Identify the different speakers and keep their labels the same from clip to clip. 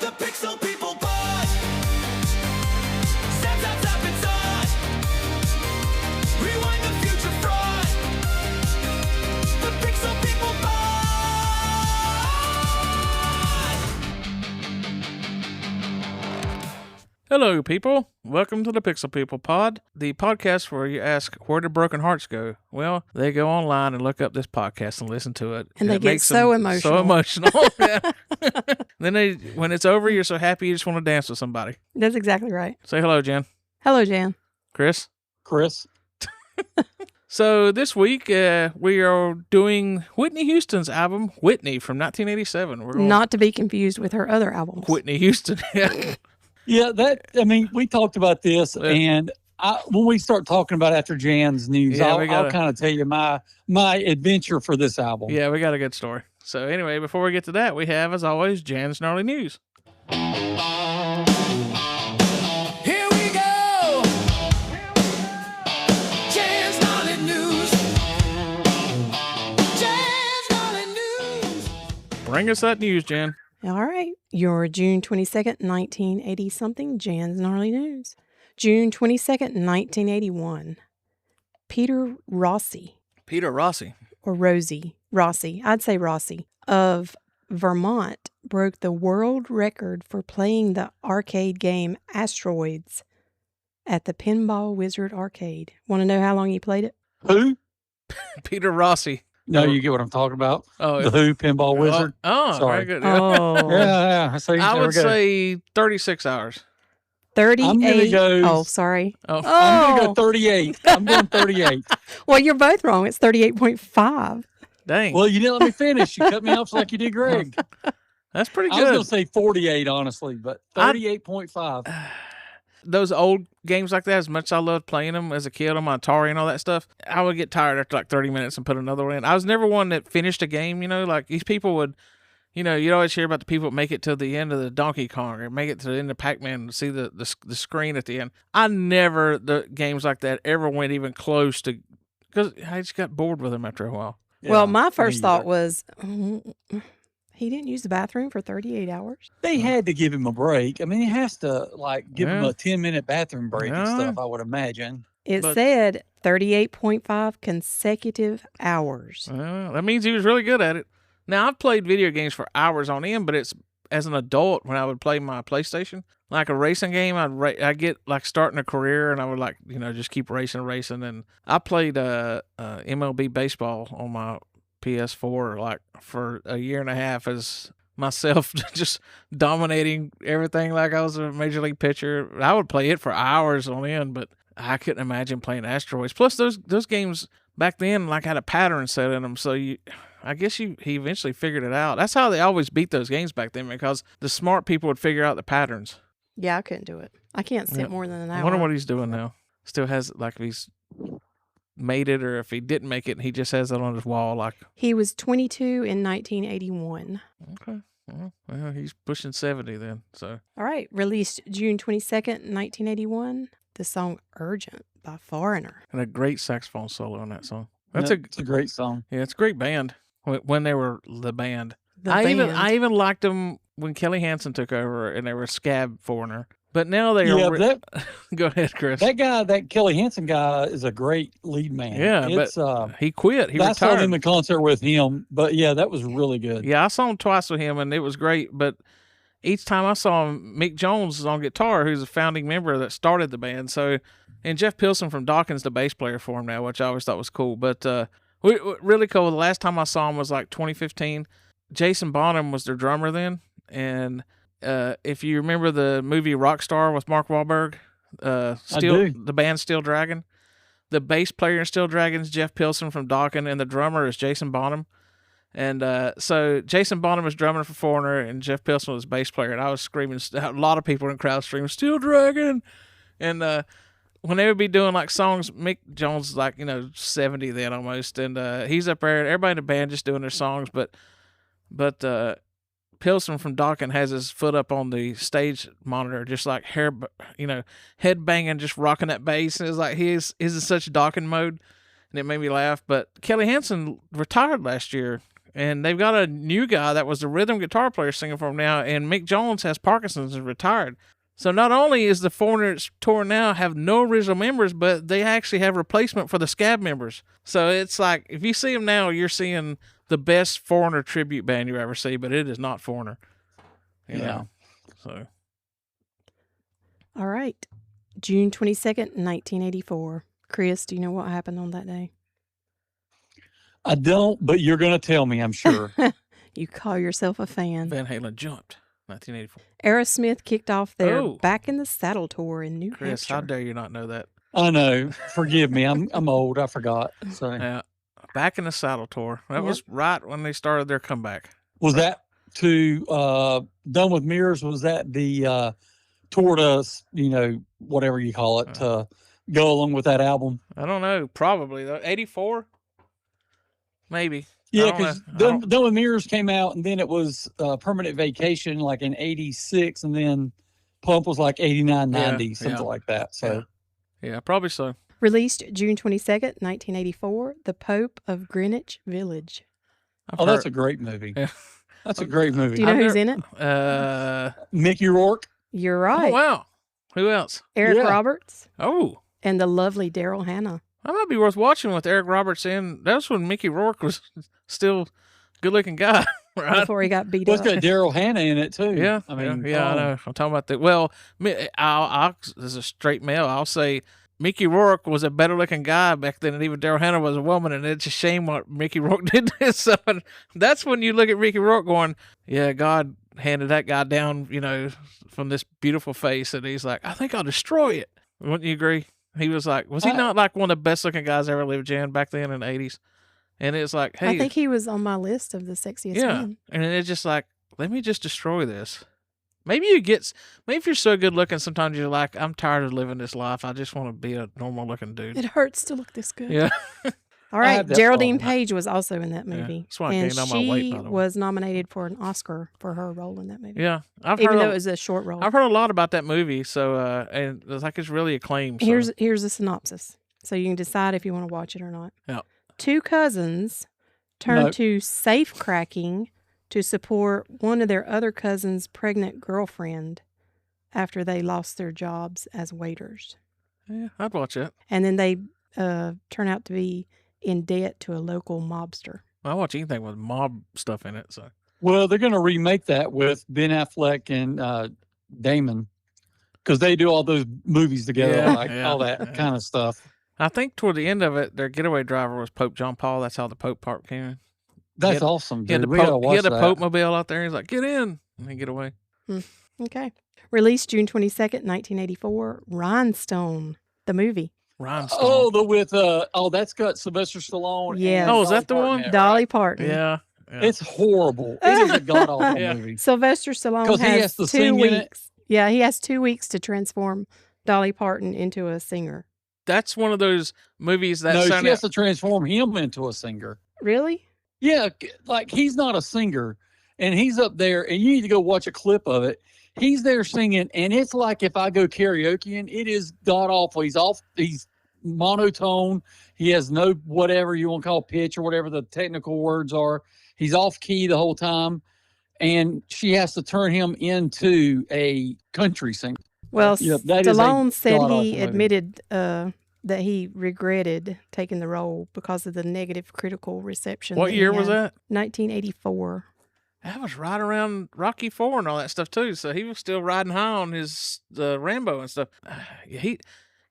Speaker 1: The Pixel People Pod. Snap, snap, snap, it's on. Rewind the future fraud. The Pixel People Pod.
Speaker 2: Hello, people. Welcome to the Pixel People Pod, the podcast where you ask, where do broken hearts go? Well, they go online and look up this podcast and listen to it.
Speaker 3: And they
Speaker 2: it
Speaker 3: get
Speaker 2: makes
Speaker 3: so
Speaker 2: them
Speaker 3: emotional.
Speaker 2: So emotional. Yeah. Then when it's over, you're so happy you just want to dance with somebody.
Speaker 3: That's exactly right.
Speaker 2: Say hello, Jen.
Speaker 3: Hello, Jan.
Speaker 2: Chris.
Speaker 4: Chris.
Speaker 2: So this week, we are doing Whitney Houston's album, Whitney, from 1987. We're going
Speaker 3: Not to be confused with her other albums.
Speaker 2: Whitney Houston.
Speaker 4: Yeah, we talked about this, and when we start talking about after Jan's news,
Speaker 2: Yeah,
Speaker 4: I'll kind of tell you my adventure for this album.
Speaker 2: Yeah, we got a good story. So anyway, before we get to that, we have, as always, Jan's Gnarly News.
Speaker 1: Here we go. Jan's Gnarly News. Jan's Gnarly News.
Speaker 2: Bring us that news, Jan.
Speaker 3: All right. Your June 22nd, 1980-something, Jan's Gnarly News. June 22nd, 1981. Peter Rossi,
Speaker 2: Peter Rossi.
Speaker 3: or Rossi, I'd say Rossi, of Vermont, broke the world record for playing the arcade game Asteroids at the Pinball Wizard Arcade. Want to know how long he played it?
Speaker 4: Who?
Speaker 2: Peter Rossi.
Speaker 4: No, you get what I'm talking about.
Speaker 2: Oh,
Speaker 4: The Who Pinball Wizard.
Speaker 2: Oh,
Speaker 4: Sorry.
Speaker 2: very good. Yeah.
Speaker 3: Oh,
Speaker 4: Yeah. See,
Speaker 2: I
Speaker 4: there
Speaker 2: would
Speaker 4: we go.
Speaker 2: say 36 hours.
Speaker 3: 38.
Speaker 4: I'm gonna go-
Speaker 3: Oh, sorry.
Speaker 2: Oh,
Speaker 4: I'm gonna go 38. I'm going 38.
Speaker 3: Well, you're both wrong. It's 38.5.
Speaker 2: dang.
Speaker 4: Well, you didn't let me finish. You cut me off like you did Greg.
Speaker 2: That's pretty
Speaker 4: I was gonna
Speaker 2: good.
Speaker 4: say 48, honestly, but 38.5.
Speaker 2: Those old games like that, as much as I loved playing them as a kid on my Atari and all that stuff, I would get tired after like 30 minutes and put another one in. I was never one that finished a game, like these people would, you'd always hear about the people that make it to the end of the Donkey Kong or make it to the end of Pac-Man to see the screen at the end. I never, the games like that ever went even close to, because I just got bored with them after a while.
Speaker 3: Well,
Speaker 4: Yeah,
Speaker 3: my
Speaker 4: me
Speaker 3: first thought
Speaker 4: either.
Speaker 3: was, he didn't use the bathroom for 38 hours.
Speaker 4: They had to give him a break. I mean, he has to give him
Speaker 2: Yeah.
Speaker 4: a 10-minute bathroom break and
Speaker 2: Yeah.
Speaker 4: stuff, I would imagine.
Speaker 3: It
Speaker 2: But-
Speaker 3: said 38.5 consecutive hours.
Speaker 2: Well, that means he was really good at it. Now, I've played video games for hours on end, but it's as an adult when I would play my PlayStation, like a racing game, I'd get like starting a career and I would just keep racing. And I played MLB baseball on my PS4 like for a year and a half as myself, just dominating everything like I was a major league pitcher. I would play it for hours on end, but I couldn't imagine playing Asteroids. Plus, those games back then like had a pattern set in them, so I guess he eventually figured it out. That's how they always beat those games back then, because the smart people would figure out the patterns.
Speaker 3: Yeah, I couldn't do it. I can't sit
Speaker 2: Yeah.
Speaker 3: more than an hour.
Speaker 2: I wonder what he's doing now. Still has like if he's made it, or if he didn't make it, he just has it on his wall. Like,
Speaker 3: He was 22 in 1981.
Speaker 2: okay, well, he's pushing 70 then. So
Speaker 3: All right. Released June 22nd, 1981. The song Urgent by Foreigner.
Speaker 2: and a great saxophone solo on that song.
Speaker 4: It's a great song.
Speaker 2: It's a great band when they were the band.
Speaker 3: The
Speaker 2: I
Speaker 3: band.
Speaker 2: even liked them when Kelly Hansen took over and they were Scab Foreigner. But now they
Speaker 4: Yeah,
Speaker 2: are.
Speaker 4: but
Speaker 2: Go ahead, Chris.
Speaker 4: that Kelly Hansen guy is a great lead man.
Speaker 2: Yeah,
Speaker 4: it's
Speaker 2: he quit. He
Speaker 4: I saw
Speaker 2: retired.
Speaker 4: him in concert with him, but yeah, that was really good.
Speaker 2: Yeah, I saw him twice with him, and it was great. But each time I saw him, Mick Jones is on guitar, who's a founding member that started the band. So, and Jeff Pilson from Dawkins, the bass player for him now, which I always thought was cool. But really cool. The last time I saw him was like 2015. Jason Bonham was their drummer then, and if you remember the movie Rockstar with Mark Wahlberg,
Speaker 4: do.
Speaker 2: the band Steel Dragon, the bass player in Steel Dragon is Jeff Pilson from Dawkins, and the drummer is Jason Bonham. And so Jason Bonham was drumming for Foreigner, and Jeff Pilson was bass player. And I was screaming, a lot of people in the crowd screaming, "Steel Dragon!" And when they would be doing like songs, Mick Jones is like 70 then almost, and he's up there. Everybody in the band just doing their songs, but Pilson from Dawkins has his foot up on the stage monitor, just like head banging, just rocking that bass. And it's like he's in such Dawkins mode, and it made me laugh. But Kelly Hansen retired last year, And they've got a new guy that was the rhythm guitar player singing for them now, and Mick Jones has Parkinson's and retired. So not only is the Foreigners tour now have no original members, but they actually have replacement for the Scab members. So it's like, if you see them now, you're seeing the best Foreigner tribute band you ever see, but it is not Foreigner. You know? So.
Speaker 3: All right. June 22nd, 1984. Chris, do you know what happened on that day?
Speaker 4: I don't, but you're going to tell me, I'm sure.
Speaker 3: You call yourself a fan.
Speaker 2: Van Halen jumped. 1984.
Speaker 3: Aerosmith kicked off their
Speaker 2: Oh.
Speaker 3: Back in the Saddle tour in New
Speaker 2: Chris,
Speaker 3: Hampshire.
Speaker 2: how dare you not know that?
Speaker 4: I know. Forgive me. I'm old. I forgot. So
Speaker 2: Yeah. Back in the Saddle tour. That was right when they started their comeback.
Speaker 4: was that to Done with Mirrors? Was that the tour to, whatever you call it, to go along with that album?
Speaker 2: I don't know. Probably though. 84? Maybe.
Speaker 4: Yeah,
Speaker 2: I don't
Speaker 4: because
Speaker 2: know.
Speaker 4: Done with Mirrors came out, and then it was Permanent Vacation like in 86, and then Pump was like 89, 90, something like that. So
Speaker 2: Yeah, probably so.
Speaker 3: Released June 22nd, 1984, The Pope of Greenwich Village.
Speaker 4: that's a great movie.
Speaker 2: Yeah.
Speaker 4: That's a great movie.
Speaker 3: Do you know who's in it?
Speaker 4: Mickey Rourke.
Speaker 3: You're right.
Speaker 2: Oh, wow. Who else?
Speaker 3: Eric
Speaker 4: Yeah.
Speaker 3: Roberts
Speaker 2: Oh,
Speaker 3: and the lovely Daryl Hannah.
Speaker 2: that might be worth watching with Eric Roberts in. That was when Mickey Rourke was still a good-looking guy, right?
Speaker 3: Before he got beat
Speaker 4: Well,
Speaker 3: up.
Speaker 4: it's got Daryl Hannah in it too.
Speaker 2: Yeah,
Speaker 4: I mean,
Speaker 2: I know. I'm talking about that. Well, I'll as a straight male, I'll say Mickey Rourke was a better-looking guy back then, and even Daryl Hannah was a woman, and it's a shame what Mickey Rourke did to himself. And that's when you look at Mickey Rourke going, yeah, God handed that guy down, from this beautiful face, and he's like, I think I'll destroy it. Wouldn't you agree? He was like, was he not like one of the best-looking guys ever lived, Jan, back then in the 80s? And it's like, hey.
Speaker 3: I think he was on my list of the sexiest men.
Speaker 2: And it's just like, let me just destroy this. Maybe if you're so good looking, sometimes you're like, I'm tired of living this life. I just want to be a normal looking dude.
Speaker 3: It hurts to look this good.
Speaker 2: Yeah.
Speaker 3: All right.
Speaker 4: have that
Speaker 3: Geraldine
Speaker 4: problem.
Speaker 3: Page was also in that movie.
Speaker 2: That's why I
Speaker 3: and
Speaker 2: gained all my
Speaker 3: she
Speaker 2: weight, by the way.
Speaker 3: was nominated for an Oscar for her role in that movie.
Speaker 2: Yeah.
Speaker 3: Even though it was a short role.
Speaker 2: I've heard a lot about that movie. So, and it's like, it's really acclaimed. So.
Speaker 3: Here's a synopsis. So you can decide if you want to watch it or not.
Speaker 2: Yeah.
Speaker 3: Two cousins turn
Speaker 4: Nope.
Speaker 3: to safe cracking to support one of their other cousin's pregnant girlfriend after they lost their jobs as waiters.
Speaker 2: Yeah, I'd watch it.
Speaker 3: And then they turn out to be in debt to a local mobster.
Speaker 2: I watch anything with mob stuff in it. So,
Speaker 4: Well, they're going to remake that with Ben Affleck and Damon, because they do all those movies together, all that kind of stuff.
Speaker 2: I think toward the end of it, their getaway driver was Pope John Paul. That's how the Pope part came in.
Speaker 4: That's awesome,
Speaker 2: He had
Speaker 4: dude.
Speaker 2: the
Speaker 4: We gotta
Speaker 2: Pope,
Speaker 4: watch
Speaker 2: he had the
Speaker 4: that.
Speaker 2: Pope mobile out there. He's like, get in, and then get away.
Speaker 3: Okay. Released June 22nd, 1984, Rhinestone, the movie.
Speaker 2: Rhinestone.
Speaker 4: That's got Sylvester Stallone.
Speaker 3: Yeah.
Speaker 4: and
Speaker 2: Oh, is
Speaker 4: Dolly
Speaker 2: that the
Speaker 4: Parton
Speaker 2: one?
Speaker 4: in it,
Speaker 3: Dolly
Speaker 4: right?
Speaker 3: Parton.
Speaker 2: Yeah.
Speaker 4: It's horrible. It is a god awful
Speaker 2: Yeah.
Speaker 4: movie.
Speaker 3: Sylvester Stallone
Speaker 4: 'Cause he
Speaker 3: has
Speaker 4: has to
Speaker 3: 2
Speaker 4: sing in it?
Speaker 3: weeks. Yeah, he has 2 weeks to transform Dolly Parton into a singer.
Speaker 2: That's one of those movies that
Speaker 4: No, she
Speaker 2: sounded.
Speaker 4: has to transform him into a singer.
Speaker 3: Really?
Speaker 4: Yeah, like he's not a singer, and he's up there, and you need to go watch a clip of it. He's there singing, and it's like if I go karaokeing, it is god awful. He's monotone. He has no whatever you want to call pitch or whatever the technical words are. He's off key the whole time, and she has to turn him into a country singer.
Speaker 3: Well,
Speaker 4: Yeah, that is a
Speaker 3: Stallone said
Speaker 4: god-awful
Speaker 3: he
Speaker 4: movie.
Speaker 3: admitted that he regretted taking the role because of the negative critical reception.
Speaker 2: What
Speaker 3: that he
Speaker 2: year was
Speaker 3: had.
Speaker 2: that?
Speaker 3: 1984.
Speaker 2: That was right around Rocky IV and all that stuff too. So he was still riding high on his Rambo and stuff. Yeah, he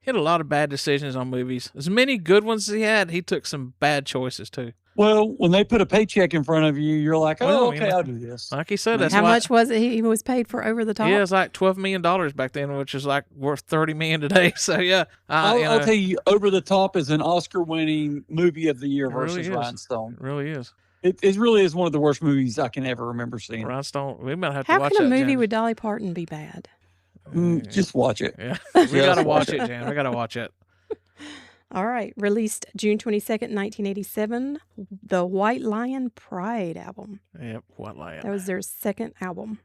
Speaker 2: had a lot of bad decisions on movies. As many good ones as he had, he took some bad choices too.
Speaker 4: Well, when they put a paycheck in front of you, you're like,
Speaker 2: Well,
Speaker 4: oh,
Speaker 2: you
Speaker 4: okay,
Speaker 2: know,
Speaker 4: I'll do this.
Speaker 2: Like he said, that's
Speaker 3: How
Speaker 2: why,
Speaker 3: much was it? He was paid for Over the Top?
Speaker 2: Yeah, it was like $12 million back then, which is like worth $30 million today. So yeah,
Speaker 4: I'll tell you, Over the Top is an Oscar-winning movie of the year
Speaker 2: It really
Speaker 4: versus
Speaker 2: is.
Speaker 4: Rhinestone.
Speaker 2: it really is.
Speaker 4: It really is one of the worst movies I can ever remember seeing.
Speaker 2: Rhinestone. We might have to
Speaker 3: How
Speaker 2: watch
Speaker 3: can a
Speaker 2: that.
Speaker 3: movie
Speaker 2: Jan.
Speaker 3: with Dolly Parton be bad?
Speaker 4: Just watch it.
Speaker 2: Yeah, we gotta
Speaker 4: Just
Speaker 2: watch
Speaker 4: watch
Speaker 2: it, Jan. We gotta watch it.
Speaker 3: All right. Released June 22nd, 1987, the White Lion Pride album.
Speaker 2: Yep, White Lion.
Speaker 3: That was their second album.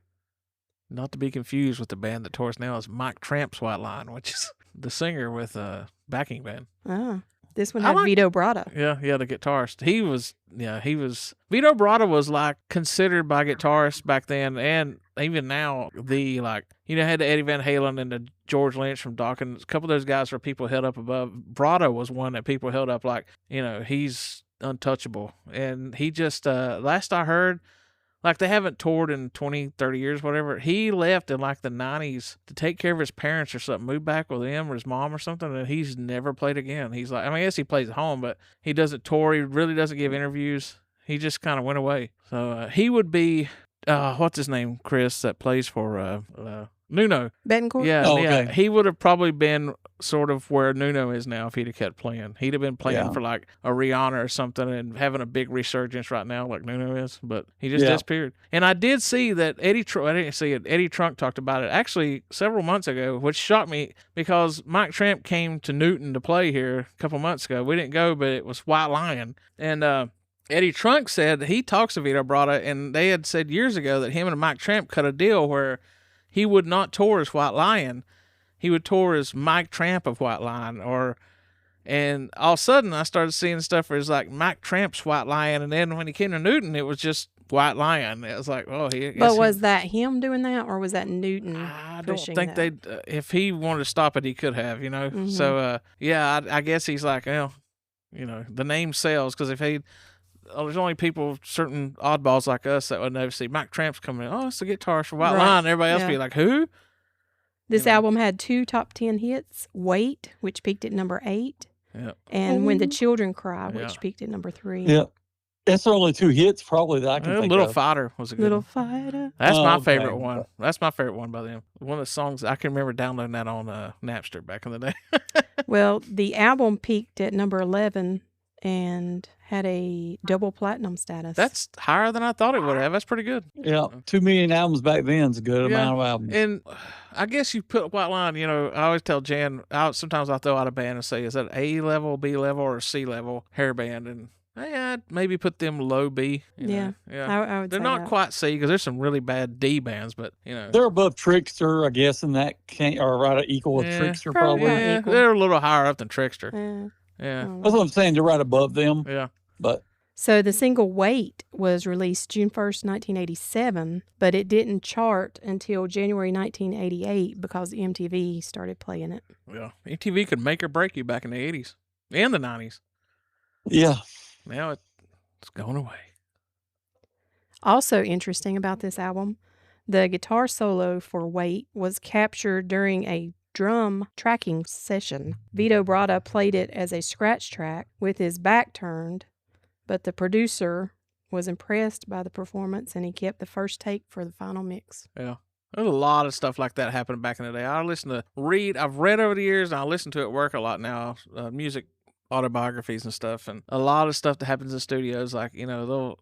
Speaker 2: Not to be confused with the band that tours now is Mike Tramp's White Lion, which is the singer with a backing band.
Speaker 3: Ah. This one
Speaker 2: I
Speaker 3: had
Speaker 2: like-
Speaker 3: Vito Bratta.
Speaker 2: Yeah, the guitarist. He was Vito Bratta was like considered by guitarists back then and even now had the Eddie Van Halen and the George Lynch from Dawkins. A couple of those guys were people held up above. Bratta was one that people held up like, he's untouchable. And he just, last I heard, like they haven't toured in 20, 30 years, whatever. He left in like the 90s to take care of his parents or something, moved back with him or his mom or something, and he's never played again. He's like, I guess he plays at home, but he doesn't tour. He really doesn't give interviews. He just kind of went away. So he would be, what's his name, Chris, that plays for Nuno.
Speaker 3: Betancourt?
Speaker 2: Yeah,
Speaker 4: Oh,
Speaker 2: yeah.
Speaker 4: okay.
Speaker 2: He would have probably been sort of where Nuno is now if he'd have kept playing. He'd have been playing for like a Rihanna or something and having a big resurgence right now like Nuno is, but he just disappeared. And I did see that I didn't see it. Eddie Trunk talked about it actually several months ago, which shocked me because Mike Tramp came to Newton to play here a couple months ago. We didn't go, but it was White Lion. And Eddie Trunk said he talks to Vito Bratta, and they had said years ago that him and Mike Tramp cut a deal where he would not tour as White Lion. He would tour as Mike Tramp of White Lion. And all of a sudden, I started seeing stuff where it's like Mike Tramp's White Lion. And then when he came to Newton, it was just White Lion. It was like,
Speaker 3: But was that him doing that, or was that Newton?
Speaker 2: I don't
Speaker 3: pushing
Speaker 2: think
Speaker 3: that?
Speaker 2: they if he wanted to stop it, he could have,
Speaker 3: Mhm.
Speaker 2: So, I guess he's like, well, the name sells because if there's only certain oddballs like us that would never see Mike Tramp's coming in. Oh, it's the guitarist for White
Speaker 3: Right.
Speaker 2: Lion. Everybody else
Speaker 3: Yeah.
Speaker 2: be like, who?
Speaker 3: This album had 2 top 10 hits, Wait, which peaked at number 8,
Speaker 2: Yeah.
Speaker 3: and When the Children Cry, which
Speaker 2: Yeah.
Speaker 3: peaked at number 3.
Speaker 4: Yeah. That's the only 2 hits probably that I can think
Speaker 2: Little
Speaker 4: of.
Speaker 2: Fighter was a good
Speaker 3: Little
Speaker 2: one.
Speaker 3: Fighter.
Speaker 2: That's
Speaker 4: Oh,
Speaker 2: my
Speaker 4: okay.
Speaker 2: favorite one. That's my favorite one by them. One of the songs I can remember downloading that on Napster back in the day.
Speaker 3: Well, the album peaked at number 11 and had a double platinum status.
Speaker 2: That's higher than I thought it would have. That's pretty good.
Speaker 4: Yeah. 2 million albums back then is a good
Speaker 2: Yeah.
Speaker 4: amount of albums.
Speaker 2: And I guess you put White Line, I always tell Jan, sometimes I'll throw out a band and say, is that A level, B level, or C level hair band? And I'd maybe put them low B.
Speaker 3: Yeah.
Speaker 2: Yeah.
Speaker 3: I would
Speaker 2: They're
Speaker 3: say
Speaker 2: not
Speaker 3: that.
Speaker 2: quite C because there's some really bad D bands, but,
Speaker 4: They're above Trickster, I guess, and that or right equal with
Speaker 2: Yeah.
Speaker 4: Trickster
Speaker 3: Probably
Speaker 4: probably.
Speaker 3: not
Speaker 2: yeah,
Speaker 3: equal.
Speaker 2: they're a little higher up than Trickster.
Speaker 3: Yeah.
Speaker 2: Yeah.
Speaker 4: That's what I'm saying. They're right above them.
Speaker 2: Yeah.
Speaker 4: But
Speaker 3: So the single Wait was released June 1st, 1987, but it didn't chart until January 1988 because MTV started playing it.
Speaker 2: Yeah. MTV could make or break you back in the 80s and the 90s.
Speaker 4: yeah.
Speaker 2: Now it's going away.
Speaker 3: Also interesting about this album, the guitar solo for Wait was captured during a drum tracking session. Vito Bratta played it as a scratch track with his back turned, but the producer was impressed by the performance and he kept the first take for the final mix.
Speaker 2: Yeah. There's a lot of stuff like that happening back in the day. I've read over the years, and I listen to it at work a lot now, music autobiographies and stuff, and a lot of stuff that happens in studios, like, you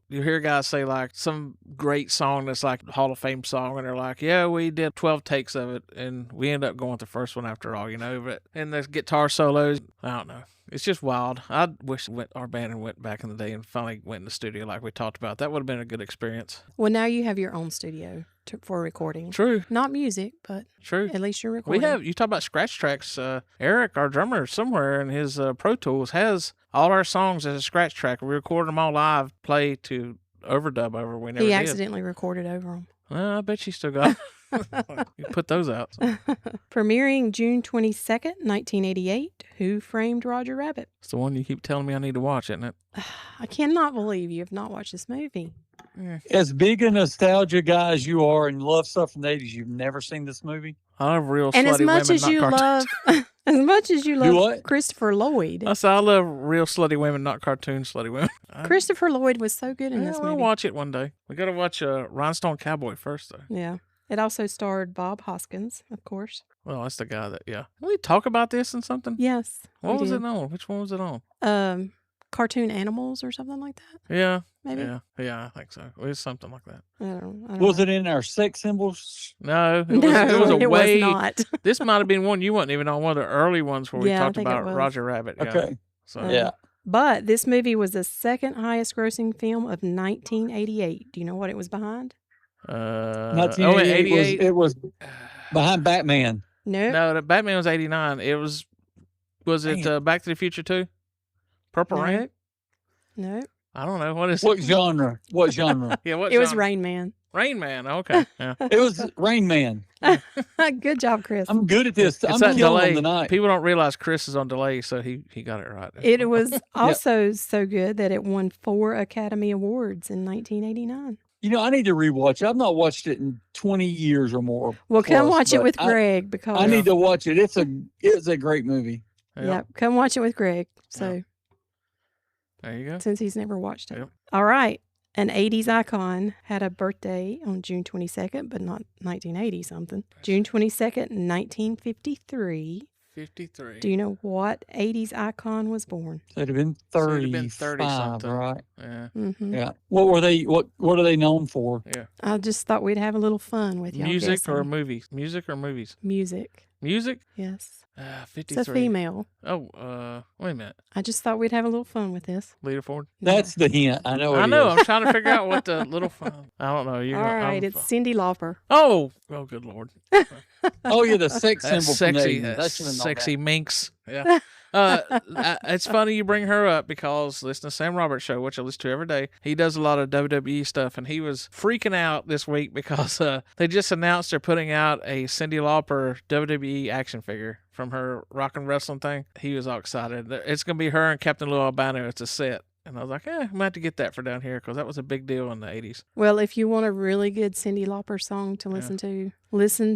Speaker 2: hear guys say like some great song that's like a Hall of Fame song, and they're like, yeah, we did 12 takes of it, and we end up going with the first one after all, but and the guitar solos, I don't know. It's just wild. I wish our band went back in the day and finally went in the studio like we talked about. That would have been a good experience.
Speaker 3: Well, now you have your own studio for recording.
Speaker 2: True.
Speaker 3: Not music, but
Speaker 2: True.
Speaker 3: at least you're recording.
Speaker 2: You talk about scratch tracks. Eric, our drummer, somewhere in his Pro Tools has all our songs as a scratch track. We recorded them all live, play to overdub over. We never
Speaker 3: He
Speaker 2: did.
Speaker 3: accidentally recorded over them.
Speaker 2: I bet she still got you put those out. So.
Speaker 3: Premiering June 22nd, 1988, Who Framed Roger Rabbit?
Speaker 2: It's the one you keep telling me I need to watch, isn't it?
Speaker 3: I cannot believe you have not watched this movie.
Speaker 4: As big a nostalgia guy as you are and love stuff from the 80s, you've never seen this movie?
Speaker 2: I love real
Speaker 3: And
Speaker 2: slutty
Speaker 3: as much
Speaker 2: women,
Speaker 3: as
Speaker 2: not
Speaker 3: you
Speaker 2: cartoons.
Speaker 3: love, as much as you
Speaker 4: Do
Speaker 3: love
Speaker 4: what?
Speaker 3: Christopher Lloyd,
Speaker 2: I said I love real slutty women, not cartoon slutty women.
Speaker 3: Christopher Lloyd was so good in this
Speaker 2: We'll
Speaker 3: movie.
Speaker 2: watch it one day. We got to watch Rhinestone Cowboy first, though.
Speaker 3: Yeah. It also starred Bob Hoskins, of course.
Speaker 2: Well, that's the guy that, yeah. Did we talk about this in something?
Speaker 3: Yes.
Speaker 2: What
Speaker 3: we
Speaker 2: was
Speaker 3: did.
Speaker 2: it on? Which one was it on?
Speaker 3: Cartoon Animals or something like that,
Speaker 2: Yeah.
Speaker 3: maybe?
Speaker 2: Yeah, I think so. It was something like that.
Speaker 3: I don't
Speaker 4: Was
Speaker 3: know.
Speaker 4: it in our sex symbols?
Speaker 2: No, it was,
Speaker 3: No,
Speaker 2: it was a
Speaker 3: it
Speaker 2: way.
Speaker 3: was not.
Speaker 2: This might have been one you weren't even on, one of the early ones where we
Speaker 3: Yeah, I
Speaker 2: talked
Speaker 3: think it
Speaker 2: about
Speaker 3: was.
Speaker 2: Roger Rabbit. Yeah.
Speaker 4: Okay.
Speaker 2: So,
Speaker 3: Uh, But this movie was the second highest grossing film of 1988. Do you know what it was behind?
Speaker 4: 1988 it was behind Batman.
Speaker 3: Nope.
Speaker 2: No, the Batman was 89. Was it
Speaker 4: Man.
Speaker 2: Back to the Future too? Purple Rain?
Speaker 3: Nope. Nope.
Speaker 2: I don't know. What is
Speaker 4: What
Speaker 2: it?
Speaker 4: genre? What genre?
Speaker 2: Yeah, what
Speaker 3: It was
Speaker 2: genre?
Speaker 3: Rain Man.
Speaker 2: Rain Man. Okay. Yeah.
Speaker 4: It was Rain Man.
Speaker 3: Good job, Chris.
Speaker 4: I'm good at this. I'm
Speaker 2: It's that
Speaker 4: killing
Speaker 2: delay.
Speaker 4: them tonight.
Speaker 2: People don't realize Chris is on delay, so he got it right.
Speaker 3: It was also so good that it won 4 Academy Awards in 1989.
Speaker 4: You know, I need to rewatch it. I've not watched it in 20 years or more.
Speaker 3: Well, come
Speaker 4: plus,
Speaker 3: watch it
Speaker 4: but
Speaker 3: with Greg because
Speaker 4: I need to watch it. It's a great movie.
Speaker 3: Yep, come watch it with Greg. So
Speaker 2: There you go.
Speaker 3: since he's never watched it.
Speaker 2: Yep.
Speaker 3: All right. An 80s icon had a birthday on June 22nd, but not 1980 something. June 22nd, 1953.
Speaker 2: 53.
Speaker 3: Do you know what 80s icon was born?
Speaker 4: So it'd have been
Speaker 2: So
Speaker 4: 30,
Speaker 2: it'd have been 30 something.
Speaker 4: right?
Speaker 2: Yeah.
Speaker 3: Mm-hmm.
Speaker 4: Yeah. What were they? What are they known for?
Speaker 2: Yeah.
Speaker 3: I just thought we'd have a little fun with y'all.
Speaker 2: Music or
Speaker 3: guessing.
Speaker 2: movies? Music or movies?
Speaker 3: Music.
Speaker 2: Music?
Speaker 3: Yes.
Speaker 2: 53.
Speaker 3: It's a female.
Speaker 2: Oh, wait a minute.
Speaker 3: I just thought we'd have a little fun with this.
Speaker 2: Lita Ford?
Speaker 4: That's the hint. I know.
Speaker 2: I
Speaker 4: it
Speaker 2: know.
Speaker 4: is.
Speaker 2: I'm trying to figure out what the little. I don't know.
Speaker 3: All right, it's Cyndi Lauper.
Speaker 2: Oh, good Lord.
Speaker 4: Oh yeah, the sex
Speaker 2: That's
Speaker 4: symbol.
Speaker 2: sexy.
Speaker 4: From the 80s.
Speaker 2: That's
Speaker 4: I should've known
Speaker 2: sexy
Speaker 4: that.
Speaker 2: minx. Yeah. It's funny you bring her up because listen to Sam Roberts show, which I listen to every day. He does a lot of WWE stuff, and he was freaking out this week because they just announced they're putting out a Cyndi Lauper WWE action figure from her rock and wrestling thing. He was all excited. It's gonna be her and Captain Lou Albano. It's a set. And I was like, I'm going to have to get that for down here because that was a big deal in the 80s.
Speaker 3: Well, if you want a really good Cyndi Lauper song to listen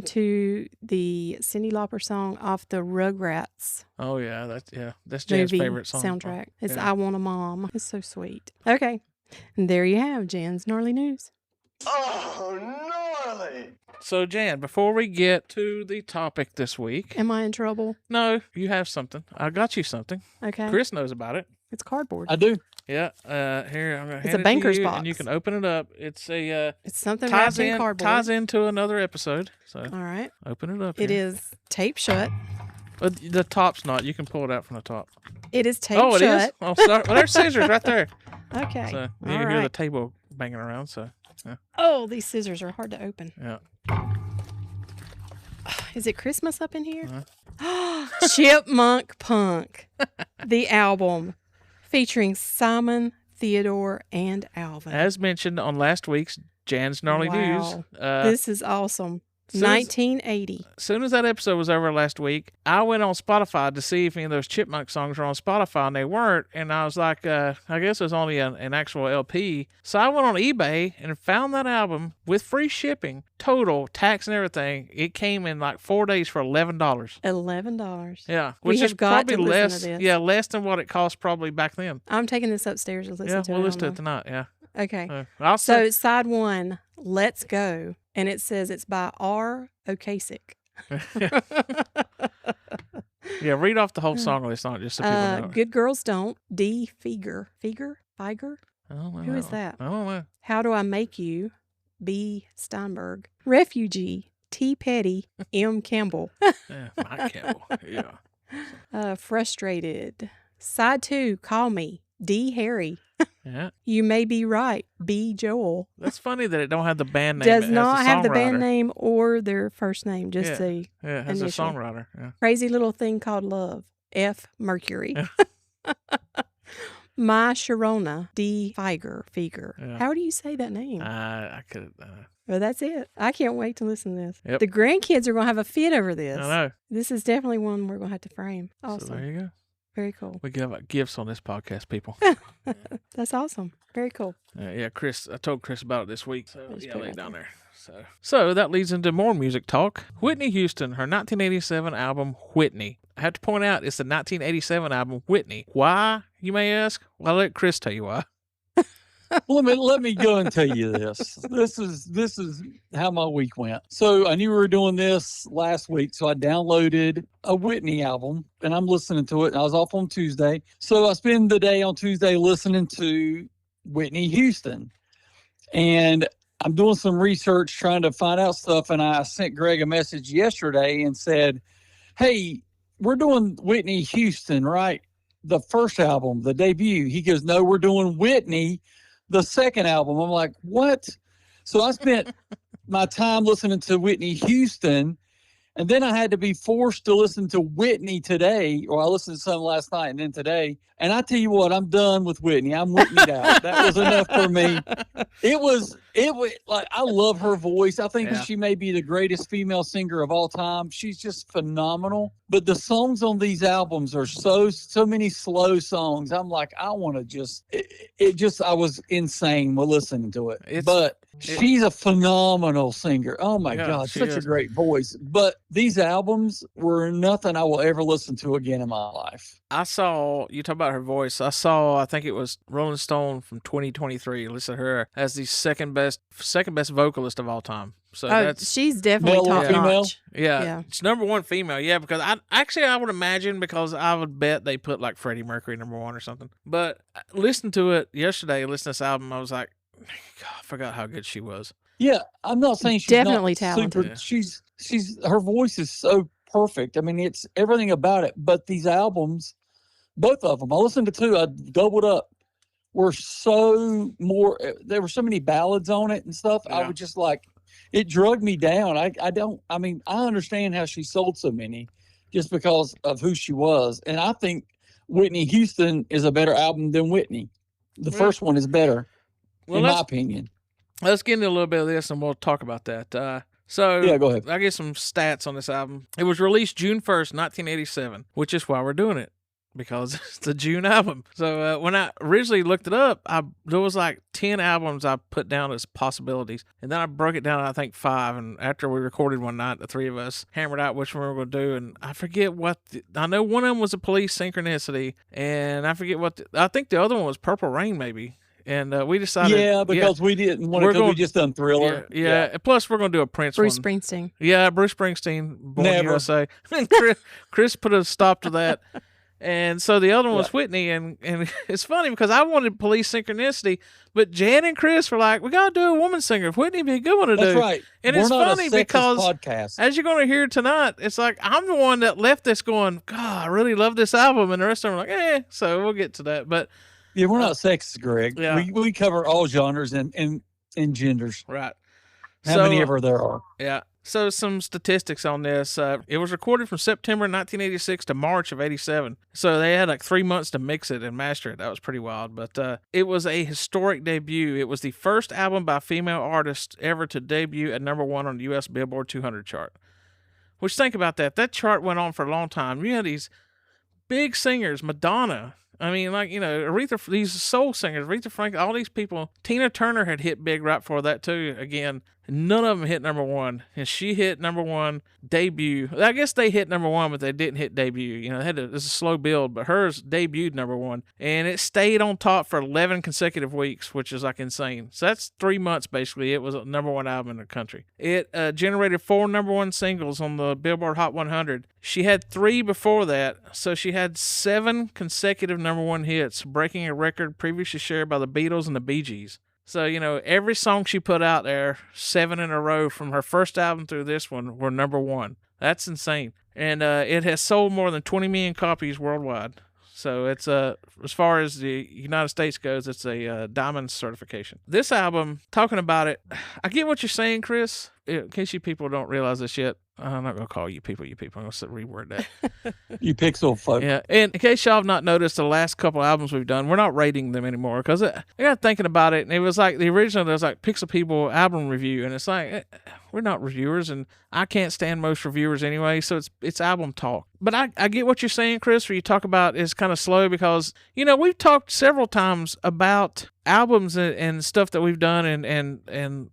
Speaker 3: to the Cyndi Lauper song off the Rugrats
Speaker 2: Oh, yeah. That's Jan's
Speaker 3: movie
Speaker 2: favorite song.
Speaker 3: soundtrack. It's
Speaker 2: Yeah.
Speaker 3: I Want a Mom. It's so sweet. Okay. And there you have Jan's Gnarly News.
Speaker 1: Oh, gnarly!
Speaker 2: So, Jan, before we get to the topic this week,
Speaker 3: Am I in trouble?
Speaker 2: no, you have something. I got you something.
Speaker 3: Okay.
Speaker 2: Chris knows about it.
Speaker 3: It's cardboard.
Speaker 4: I do.
Speaker 2: Yeah. Here, I'm going to
Speaker 3: It's
Speaker 2: hand
Speaker 3: a
Speaker 2: it
Speaker 3: banker's
Speaker 2: to you,
Speaker 3: box.
Speaker 2: and you can open it up. It's a
Speaker 3: It's something wrapped in cardboard.
Speaker 2: ties into another episode. So
Speaker 3: All right.
Speaker 2: open it up.
Speaker 3: It
Speaker 2: here.
Speaker 3: is taped shut.
Speaker 2: But the top's not. You can pull it out from the top.
Speaker 3: It is taped
Speaker 2: Oh, it is.
Speaker 3: shut.
Speaker 2: Oh, sorry. Well, there's scissors right there.
Speaker 3: Okay.
Speaker 2: So you
Speaker 3: All
Speaker 2: can hear the
Speaker 3: right.
Speaker 2: table banging around. So
Speaker 3: Oh, these scissors are hard to open.
Speaker 2: yeah.
Speaker 3: Is it Christmas up in here?
Speaker 2: Uh-huh.
Speaker 3: Chipmunk Punk, the album featuring Simon, Theodore, and Alvin.
Speaker 2: As mentioned on last week's Jan's Gnarly News,
Speaker 3: Wow. This is awesome.
Speaker 2: soon as-
Speaker 3: 1980.
Speaker 2: as soon as that episode was over last week, I went on Spotify to see if any of those Chipmunk songs were on Spotify, and they weren't. And I was like, I guess it was only an actual LP. So I went on eBay and found that album with free shipping, total, tax and everything. It came in like 4 days for $11.
Speaker 3: $11.
Speaker 2: Yeah,
Speaker 3: We
Speaker 2: which
Speaker 3: have
Speaker 2: is
Speaker 3: got
Speaker 2: probably
Speaker 3: to listen to
Speaker 2: less.
Speaker 3: this.
Speaker 2: Yeah, less than what it cost probably back then.
Speaker 3: I'm taking this upstairs to listen
Speaker 2: Yeah,
Speaker 3: to
Speaker 2: we'll
Speaker 3: it.
Speaker 2: listen to
Speaker 3: on
Speaker 2: it tonight. Yeah.
Speaker 3: the- Okay.
Speaker 2: I'll
Speaker 3: So
Speaker 2: say.
Speaker 3: it's side one, Let's Go. And it says it's by R. Okasik.
Speaker 2: Yeah, read off the whole song list, not just so people know.
Speaker 3: Good Girls Don't. D. Fieger. Fieger?
Speaker 2: I don't know.
Speaker 3: Who is that?
Speaker 2: I don't know.
Speaker 3: How Do I Make You? B. Steinberg. Refugee. T. Petty. M. Campbell.
Speaker 2: Yeah, Mike Campbell. Yeah.
Speaker 3: Frustrated. Side 2, Call Me. D. Harry.
Speaker 2: Yeah.
Speaker 3: You May Be Right. B. Joel.
Speaker 2: That's funny that it don't have the band name.
Speaker 3: Does
Speaker 2: it has
Speaker 3: not have the band
Speaker 2: songwriter.
Speaker 3: name or their first name, just
Speaker 2: Yeah.
Speaker 3: the
Speaker 2: Yeah, it has
Speaker 3: initial.
Speaker 2: a songwriter. Yeah.
Speaker 3: Crazy Little Thing Called Love. F. Mercury. My Sharona. D. Fieger.
Speaker 2: Yeah.
Speaker 3: How do you say that name?
Speaker 2: I could.
Speaker 3: Well, that's it. I can't wait to listen to this.
Speaker 2: Yep.
Speaker 3: The grandkids are going to have a fit over this.
Speaker 2: I know.
Speaker 3: This is definitely one we're going to have to frame.
Speaker 2: So
Speaker 3: Awesome.
Speaker 2: there you go.
Speaker 3: Very cool.
Speaker 2: We give out gifts on this podcast, people.
Speaker 3: That's awesome. Very cool.
Speaker 2: Yeah, Chris. I told Chris about it this week. So
Speaker 3: That's
Speaker 2: yeah,
Speaker 3: pretty
Speaker 2: lay it
Speaker 3: right
Speaker 2: down there. So that leads into more music talk. Whitney Houston, her 1987 album Whitney. I have to point out it's the 1987 album Whitney. Why, you may ask? Well, I'll let Chris tell you why.
Speaker 4: Let me go and tell you this. This is how my week went. So I knew we were doing this last week, so I downloaded a Whitney album and I'm listening to it. And I was off on Tuesday, so I spend the day on Tuesday listening to Whitney Houston, and I'm doing some research trying to find out stuff. And I sent Greg a message yesterday and said, "Hey, we're doing Whitney Houston, right? The first album, the debut." He goes, "No, we're doing Whitney, the second album." I'm like, "What?" So I spent my time listening to Whitney Houston, And then I had to be forced to listen to Whitney today, or I listened to some last night and then today. And I tell you what, I'm done with Whitney. I'm Whitneyed out. That was enough for me. It was like, I love her voice. I think
Speaker 2: Yeah.
Speaker 4: she may be the greatest female singer of all time. She's just phenomenal. But the songs on these albums are so many slow songs. I'm like, I want to just, I was insane with listening to it. But she's a phenomenal singer. Oh my
Speaker 2: Yeah,
Speaker 4: God,
Speaker 2: she
Speaker 4: such
Speaker 2: is.
Speaker 4: a great voice. But these albums were nothing I will ever listen to again in my life.
Speaker 2: I saw, you talk about her voice. I think it was Rolling Stone from 2023 listed her as the second best vocalist of all time. So that's,
Speaker 3: she's definitely
Speaker 4: Male or
Speaker 3: top
Speaker 4: female?
Speaker 3: notch.
Speaker 2: yeah,
Speaker 3: Yeah.
Speaker 2: it's number one female. Yeah, because I would imagine, because I would bet they put like Freddie Mercury number one or something. But listen to it yesterday, listen to this album, I was like, God, I forgot how good she was.
Speaker 4: Yeah, I'm not saying she's
Speaker 3: Definitely
Speaker 4: not
Speaker 3: talented.
Speaker 4: Super, she's her voice is so perfect. I mean, it's everything about it. But these albums, both of them, I listened to two. I doubled up. Were so more. There were so many ballads on it and stuff. I
Speaker 2: Yeah.
Speaker 4: was just like, it drug me down. I mean, I understand how she sold so many, just because of who she was. And I think Whitney Houston is a better album than Whitney. The
Speaker 2: Yeah.
Speaker 4: first one is better,
Speaker 2: Well,
Speaker 4: in my opinion.
Speaker 2: let's get into a little bit of this and we'll talk about that. So
Speaker 4: Yeah, go ahead.
Speaker 2: I get some stats on this album. It was released June 1st, 1987, which is why we're doing it, because it's the June album. So when I originally looked it up, there was like 10 albums I put down as possibilities. And then I broke it down to, I think, 5. And after we recorded one night, the three of us hammered out which one we were going to do. And I forget I know one of them was a Police Synchronicity. And I forget I think the other one was Purple Rain, maybe. And we decided.
Speaker 4: Yeah, because we didn't want to. We just done Thriller.
Speaker 2: Yeah. And plus, we're going to do a Prince
Speaker 3: Bruce
Speaker 2: one.
Speaker 3: Springsteen.
Speaker 2: Yeah, Bruce Springsteen, Born
Speaker 4: Never.
Speaker 2: USA. Chris put a stop to that. And so the other one was Whitney, and it's funny because I wanted Police Synchronicity, but Jan and Chris were like, we got to do a woman singer. If Whitney be a good one to do.
Speaker 4: That's right.
Speaker 2: And
Speaker 4: We're
Speaker 2: it's
Speaker 4: not
Speaker 2: funny
Speaker 4: a sexist
Speaker 2: because,
Speaker 4: podcast.
Speaker 2: as you're going to hear tonight, it's like I'm the one that left this going, God, I really love this album, and the rest of them are like, so we'll get to that. But
Speaker 4: Yeah, we're not sexist, Greg.
Speaker 2: Yeah.
Speaker 4: We cover all genres and genders.
Speaker 2: right.
Speaker 4: How many ever there are.
Speaker 2: Yeah. So some statistics on this. It was recorded from September 1986 to March of 87. So they had like 3 months to mix it and master it. That was pretty wild. But it was a historic debut. It was the first album by a female artist ever to debut at number 1 on the U.S. Billboard 200 chart. Which, think about that. That chart went on for a long time. You had these big singers, Madonna. I mean, like, Aretha, these soul singers, Aretha Franklin, all these people. Tina Turner had hit big right before that, too. Again, none of them hit number 1. And she hit number 1 debut. I guess they hit number 1, but they didn't hit debut. It's a slow build, but hers debuted number 1. And it stayed on top for 11 consecutive weeks, which is like insane. So that's 3 months, basically. It was a number 1 album in the country. It generated 4 number 1 singles on the Billboard Hot 100. She had 3 before that, so she had 7 consecutive number 1 hits, breaking a record previously shared by the Beatles and the Bee Gees. So, every song she put out there, 7 in a row from her first album through this one, were number 1. That's insane. And it has sold more than 20 million copies worldwide. So it's as far as the United States goes, it's a diamond certification. This album, talking about it, I get what you're saying, Chris. In case you people don't realize this yet, I'm not going to call you people. I'm going to reword that.
Speaker 4: You pixel folk.
Speaker 2: Yeah, and in case y'all have not noticed, the last couple albums we've done, we're not rating them anymore because I got thinking about it, and it was like the original, there was like Pixel People album review, and it's like, we're not reviewers, and I can't stand most reviewers anyway, so it's album talk. But I get what you're saying, Chris, where you talk about it's kind of slow because, we've talked several times about albums and stuff that we've done and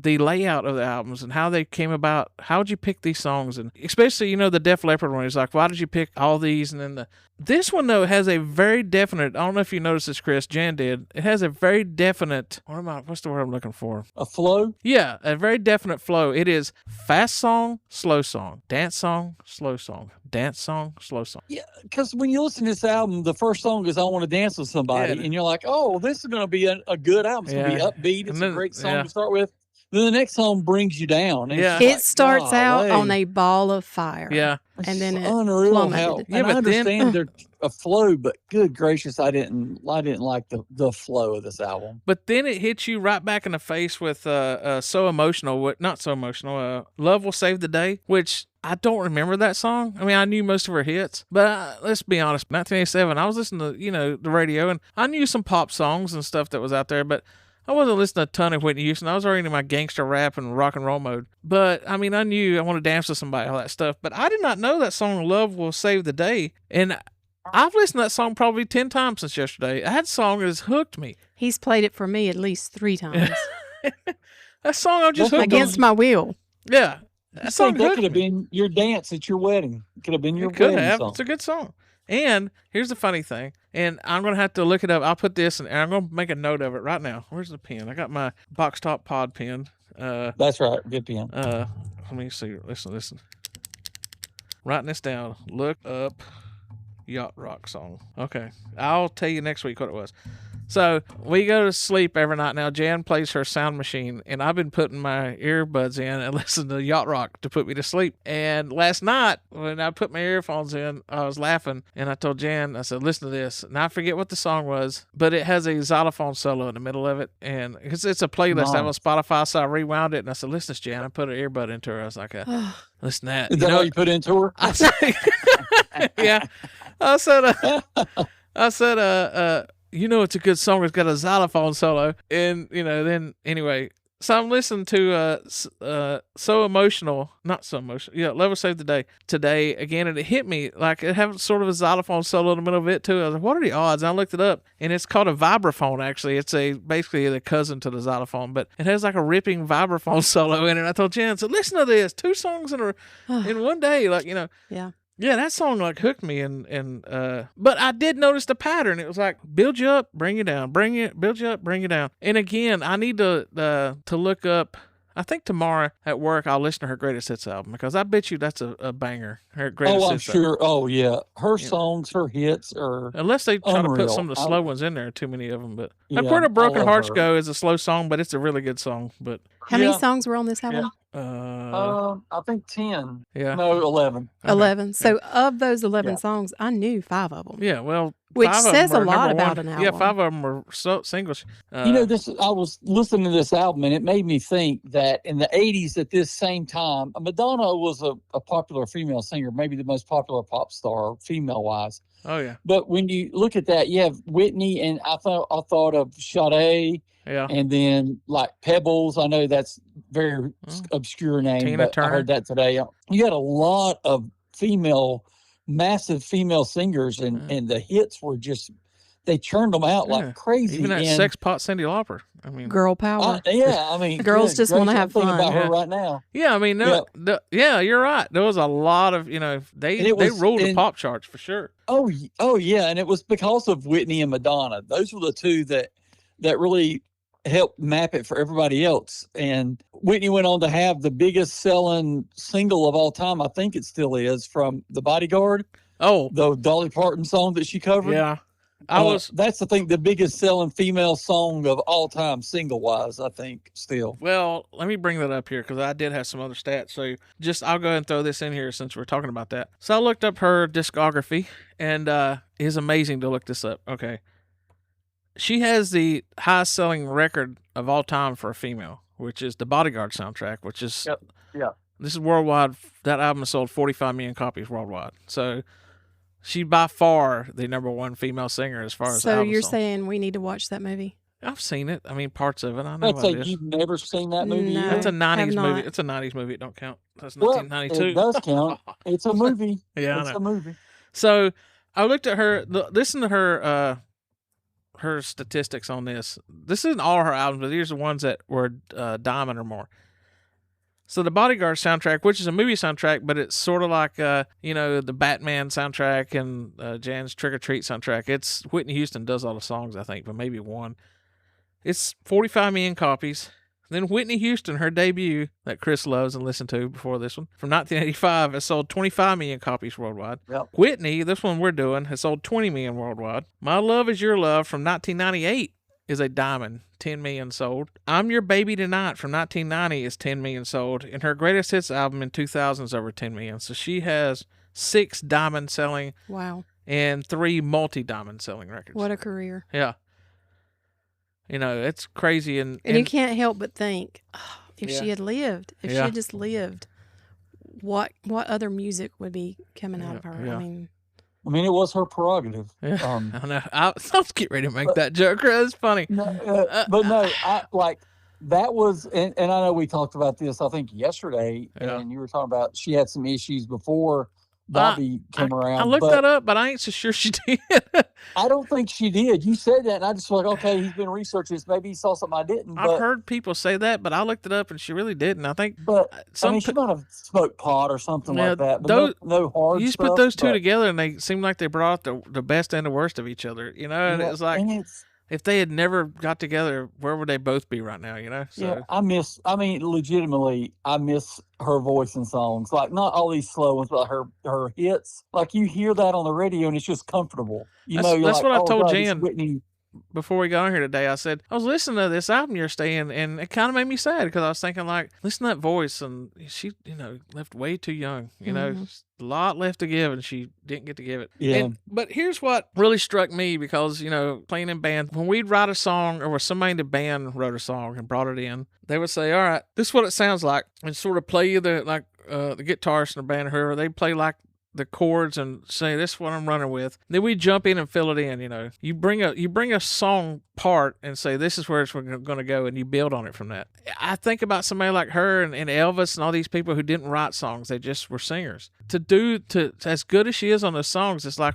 Speaker 2: the layout of the albums and how they came about. How would you pick these songs? And especially, the Def Leppard one is like, why did you pick all these? And then this one, though, has a very definite, I don't know if you noticed this, Chris, Jan did. It has a very definite, what's the word I'm looking for?
Speaker 4: A flow?
Speaker 2: Yeah, a very definite flow. It is fast song, slow song, dance song, slow song, dance song, slow song.
Speaker 4: Yeah, because when you listen to this album, the first song is I Want to Dance with Somebody,
Speaker 2: Yeah.
Speaker 4: and you're like, oh, this is going to be a good album. It's going to be upbeat. It's a great song to start with. Then the next song brings you down. And it's
Speaker 3: It
Speaker 4: like,
Speaker 3: starts out
Speaker 4: golly.
Speaker 3: on a ball of fire.
Speaker 2: Yeah.
Speaker 3: And then
Speaker 4: It's
Speaker 3: it
Speaker 4: unreal
Speaker 3: plummeted.
Speaker 4: how,
Speaker 2: Yeah,
Speaker 4: and
Speaker 2: but
Speaker 4: I
Speaker 2: then-
Speaker 4: understand there's a flow, but good gracious, I didn't like the flow of this album.
Speaker 2: But then it hits you right back in the face with So Emotional, not So Emotional, Love Will Save the Day, which I don't remember that song. I mean, I knew most of her hits, but let's be honest. 1987, I was listening to the radio, and I knew some pop songs and stuff that was out there, but I wasn't listening to a ton of Whitney Houston. I was already in my gangster rap and rock and roll mode. But I mean, I knew I want to dance with somebody, all that stuff. But I did not know that song "Love Will Save the Day," and I've listened to that song probably 10 times since yesterday. That song has hooked me.
Speaker 3: He's played it for me at least 3 times.
Speaker 2: That song I'm just hooked
Speaker 3: Against my will.
Speaker 2: Yeah.
Speaker 4: I think that could have been your dance at your wedding. It could have been your
Speaker 2: could
Speaker 4: wedding
Speaker 2: have.
Speaker 4: song.
Speaker 2: It's a good song. And here's the funny thing, and I'm going to have to look it up. I'll put this, and I'm going to make a note of it right now. Where's the pen? I got my box top pod pen.
Speaker 4: That's right. Good pen.
Speaker 2: Let me see. Listen. Writing this down. Look up yacht rock song. Okay. I'll tell you next week what it was. So we go to sleep every night now. Jan plays her sound machine, and I've been putting my earbuds in and listening to yacht rock to put me to sleep. And last night, when I put my earphones in, I was laughing, and I told Jan, I said, listen to this. And I forget what the song was, but it has a xylophone solo in the middle of it. And it's a playlist I have on Spotify, so I rewound it, and I said, listen to this, Jan. I put an earbud into her. I was like, listen to that.
Speaker 4: Is that what you put into her?
Speaker 2: I said, yeah. I said, it's a good song. It's got a xylophone solo. And, then anyway, so I'm listening to So Emotional, not So Emotional. Yeah, Love Will Save the Day today again. And it hit me like it had sort of a xylophone solo in the middle of it too. I was like, what are the odds? And I looked it up, and it's called a vibraphone actually. It's basically the cousin to the xylophone, but it has like a ripping vibraphone solo in it. I told Jen, so listen to this, 2 songs in one day. Like,
Speaker 3: Yeah.
Speaker 2: Yeah, that song like hooked me, but I did notice the pattern. It was like build you up, bring you down, build you up, bring you down. And again, I need to look up. I think tomorrow at work I'll listen to her greatest hits album, because I bet you that's a banger. Her greatest
Speaker 4: I'm
Speaker 2: hits
Speaker 4: sure.
Speaker 2: album.
Speaker 4: Oh yeah, her songs, her hits are
Speaker 2: unless they try to put
Speaker 4: unreal.
Speaker 2: some of the slow ones in there, too many of them. But
Speaker 4: Yeah,
Speaker 2: Where the Broken
Speaker 4: I love
Speaker 2: Hearts
Speaker 4: her.
Speaker 2: Go is a slow song, but it's a really good song. But
Speaker 3: How many songs were on this album?
Speaker 4: I think 10.
Speaker 2: yeah,
Speaker 4: No, 11.
Speaker 2: Okay.
Speaker 3: 11. So of those 11
Speaker 4: Yeah.
Speaker 3: songs, I knew 5 of them.
Speaker 2: yeah. Well,
Speaker 3: Which
Speaker 2: 5 of
Speaker 3: says
Speaker 2: them
Speaker 3: a
Speaker 2: were
Speaker 3: lot
Speaker 2: number
Speaker 3: about
Speaker 2: one.
Speaker 3: an
Speaker 2: Yeah,
Speaker 3: album.
Speaker 2: 5 of them were singles.
Speaker 4: This I was listening to this album, and it made me think that in the 80s at this same time, Madonna was a popular female singer, maybe the most popular pop star female-wise.
Speaker 2: Oh yeah,
Speaker 4: But when you look at that, you have Whitney, and I thought of Sade,
Speaker 2: yeah.
Speaker 4: and then like Pebbles. I know that's very obscure name,
Speaker 2: Tina
Speaker 4: but
Speaker 2: Turner.
Speaker 4: I heard that today. You had a lot of massive female singers, and the hits were just, they churned them out
Speaker 2: Yeah.
Speaker 4: like crazy.
Speaker 2: Even that
Speaker 4: and,
Speaker 2: sex pot Cyndi Lauper. I mean,
Speaker 3: Girl power.
Speaker 4: I mean,
Speaker 3: Girls
Speaker 4: good
Speaker 3: just wanna
Speaker 4: gracious,
Speaker 3: have
Speaker 4: I'm thinking
Speaker 3: fun.
Speaker 4: about her
Speaker 2: Yeah.
Speaker 4: right now.
Speaker 2: yeah. I mean, yeah, you're right. There was a lot of they
Speaker 4: And it was-
Speaker 2: ruled the
Speaker 4: and-
Speaker 2: pop charts for sure.
Speaker 4: Oh yeah, and it was because of Whitney and Madonna. Those were the two that really helped map it for everybody else. And Whitney went on to have the biggest selling single of all time. I think it still is, from The Bodyguard,
Speaker 2: Oh,
Speaker 4: the Dolly Parton song that she covered.
Speaker 2: yeah.
Speaker 4: That's, I think, the biggest selling female song of all time, single wise, I think, still.
Speaker 2: Well, let me bring that up here because I did have some other stats. So I'll go ahead and throw this in here since we're talking about that. So I looked up her discography, and it's amazing to look this up. Okay. She has the highest selling record of all time for a female, which is the Bodyguard soundtrack, which is,
Speaker 4: Yep. Yeah.
Speaker 2: This is worldwide. That album has sold 45 million copies worldwide. So she's by far the number 1 female singer as far as
Speaker 3: So
Speaker 2: album
Speaker 3: you're
Speaker 2: sold.
Speaker 3: saying we need to watch that movie?
Speaker 2: I've seen it. I mean, parts of it. I know
Speaker 4: That's
Speaker 2: what it
Speaker 4: like
Speaker 2: is.
Speaker 4: you've never seen that movie
Speaker 3: No.
Speaker 4: yet?
Speaker 2: That's a
Speaker 3: have
Speaker 2: 90s movie.
Speaker 3: not.
Speaker 2: It's a 90s movie. It don't count. That's
Speaker 4: Well,
Speaker 2: 1992.
Speaker 4: it does count. It's a movie.
Speaker 2: Yeah, I
Speaker 4: It's
Speaker 2: know.
Speaker 4: a movie.
Speaker 2: So I looked at her, listen to her statistics on this. This isn't all her albums, but here's the ones that were diamond or more. So the Bodyguard soundtrack, which is a movie soundtrack, but it's sort of like the Batman soundtrack and Jan's Trick or Treat soundtrack. It's Whitney Houston does all the songs, I think, but maybe one. It's 45 million copies. Then Whitney Houston, her debut that Chris loves and listened to before this one, from 1985, has sold 25 million copies worldwide.
Speaker 4: Yep.
Speaker 2: Whitney, this one we're doing, has sold 20 million worldwide. My Love Is Your Love from 1998 is a diamond, 10 million sold. I'm Your Baby Tonight from 1990 is 10 million sold. And her greatest hits album in 2000 is over 10 million. So she has 6 diamond selling
Speaker 3: Wow.
Speaker 2: and 3 multi-diamond selling records.
Speaker 3: What a career.
Speaker 2: Yeah. It's crazy. And
Speaker 3: And you can't help but think, if
Speaker 2: Yeah.
Speaker 3: she had lived, if she
Speaker 2: Yeah.
Speaker 3: had just lived, what other music would be coming out of her?
Speaker 2: Yeah.
Speaker 3: I mean,
Speaker 4: it was her prerogative.
Speaker 2: Yeah. I know. I was getting ready to make that joke. That's funny.
Speaker 4: But no, I like that was, and I know we talked about this, I think yesterday,
Speaker 2: Yeah.
Speaker 4: and you were talking about she had some issues before Bobby came around.
Speaker 2: I looked
Speaker 4: but
Speaker 2: that up, but I ain't so sure she did.
Speaker 4: I don't think she did. You said that, and I just was like, okay, he's been researching this. Maybe he saw something I didn't.
Speaker 2: I've heard people say that, but I looked it up and she really didn't. I think,
Speaker 4: But I mean, she might have smoked pot or something like that. But no hard
Speaker 2: you just
Speaker 4: stuff,
Speaker 2: put those two
Speaker 4: but-
Speaker 2: together and they seem like they brought the best and the worst of each other, you know? And
Speaker 4: Yeah,
Speaker 2: it's like,
Speaker 4: and it's-
Speaker 2: if they had never got together, where would they both be right now, you know? So,
Speaker 4: yeah, I mean, legitimately, I miss her voice in songs. Like, not all these slow ones, but her hits. Like, you hear that on the radio and it's just comfortable. You're
Speaker 2: that's
Speaker 4: like,
Speaker 2: what I
Speaker 4: oh,
Speaker 2: told
Speaker 4: God, it's
Speaker 2: Jan
Speaker 4: Whitney.
Speaker 2: before we got on here today. I said, I was listening to this album you're staying, and it kind of made me sad because I was thinking, like, listen to that voice, and she, left way too young. A lot left to give, and she didn't get to give it.
Speaker 4: Yeah.
Speaker 2: But here's what really struck me because, playing in band, when we'd write a song or when somebody in the band wrote a song and brought it in, they would say, all right, this is what it sounds like, and sort of play the guitarist in the band or whoever, they play like the chords and say, this is what I'm running with. Then we jump in and fill it in. You bring a song part and say, this is where it's going to go, and you build on it from that. I think about somebody like her and Elvis and all these people who didn't write songs, they just were singers. To as good as she is on those songs, it's like,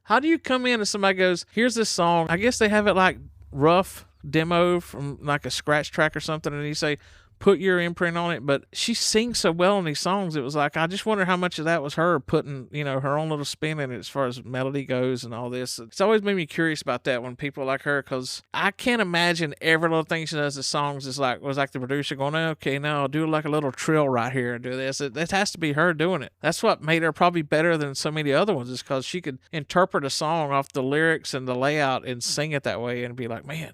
Speaker 2: how do you come in and somebody goes, here's this song, I guess they have it like rough demo from like a scratch track or something, and you say, put your imprint on it. But she sings so well in these songs, it was like, I just wonder how much of that was her putting her own little spin in it as far as melody goes and all this. It's always made me curious about that when people like her, because I can't imagine every little thing she does in songs was like the producer going, okay, now I'll do like a little trill right here and do this. That has to be her doing it. That's what made her probably better than so many other ones, is because she could interpret a song off the lyrics and the layout and sing it that way and be like, man,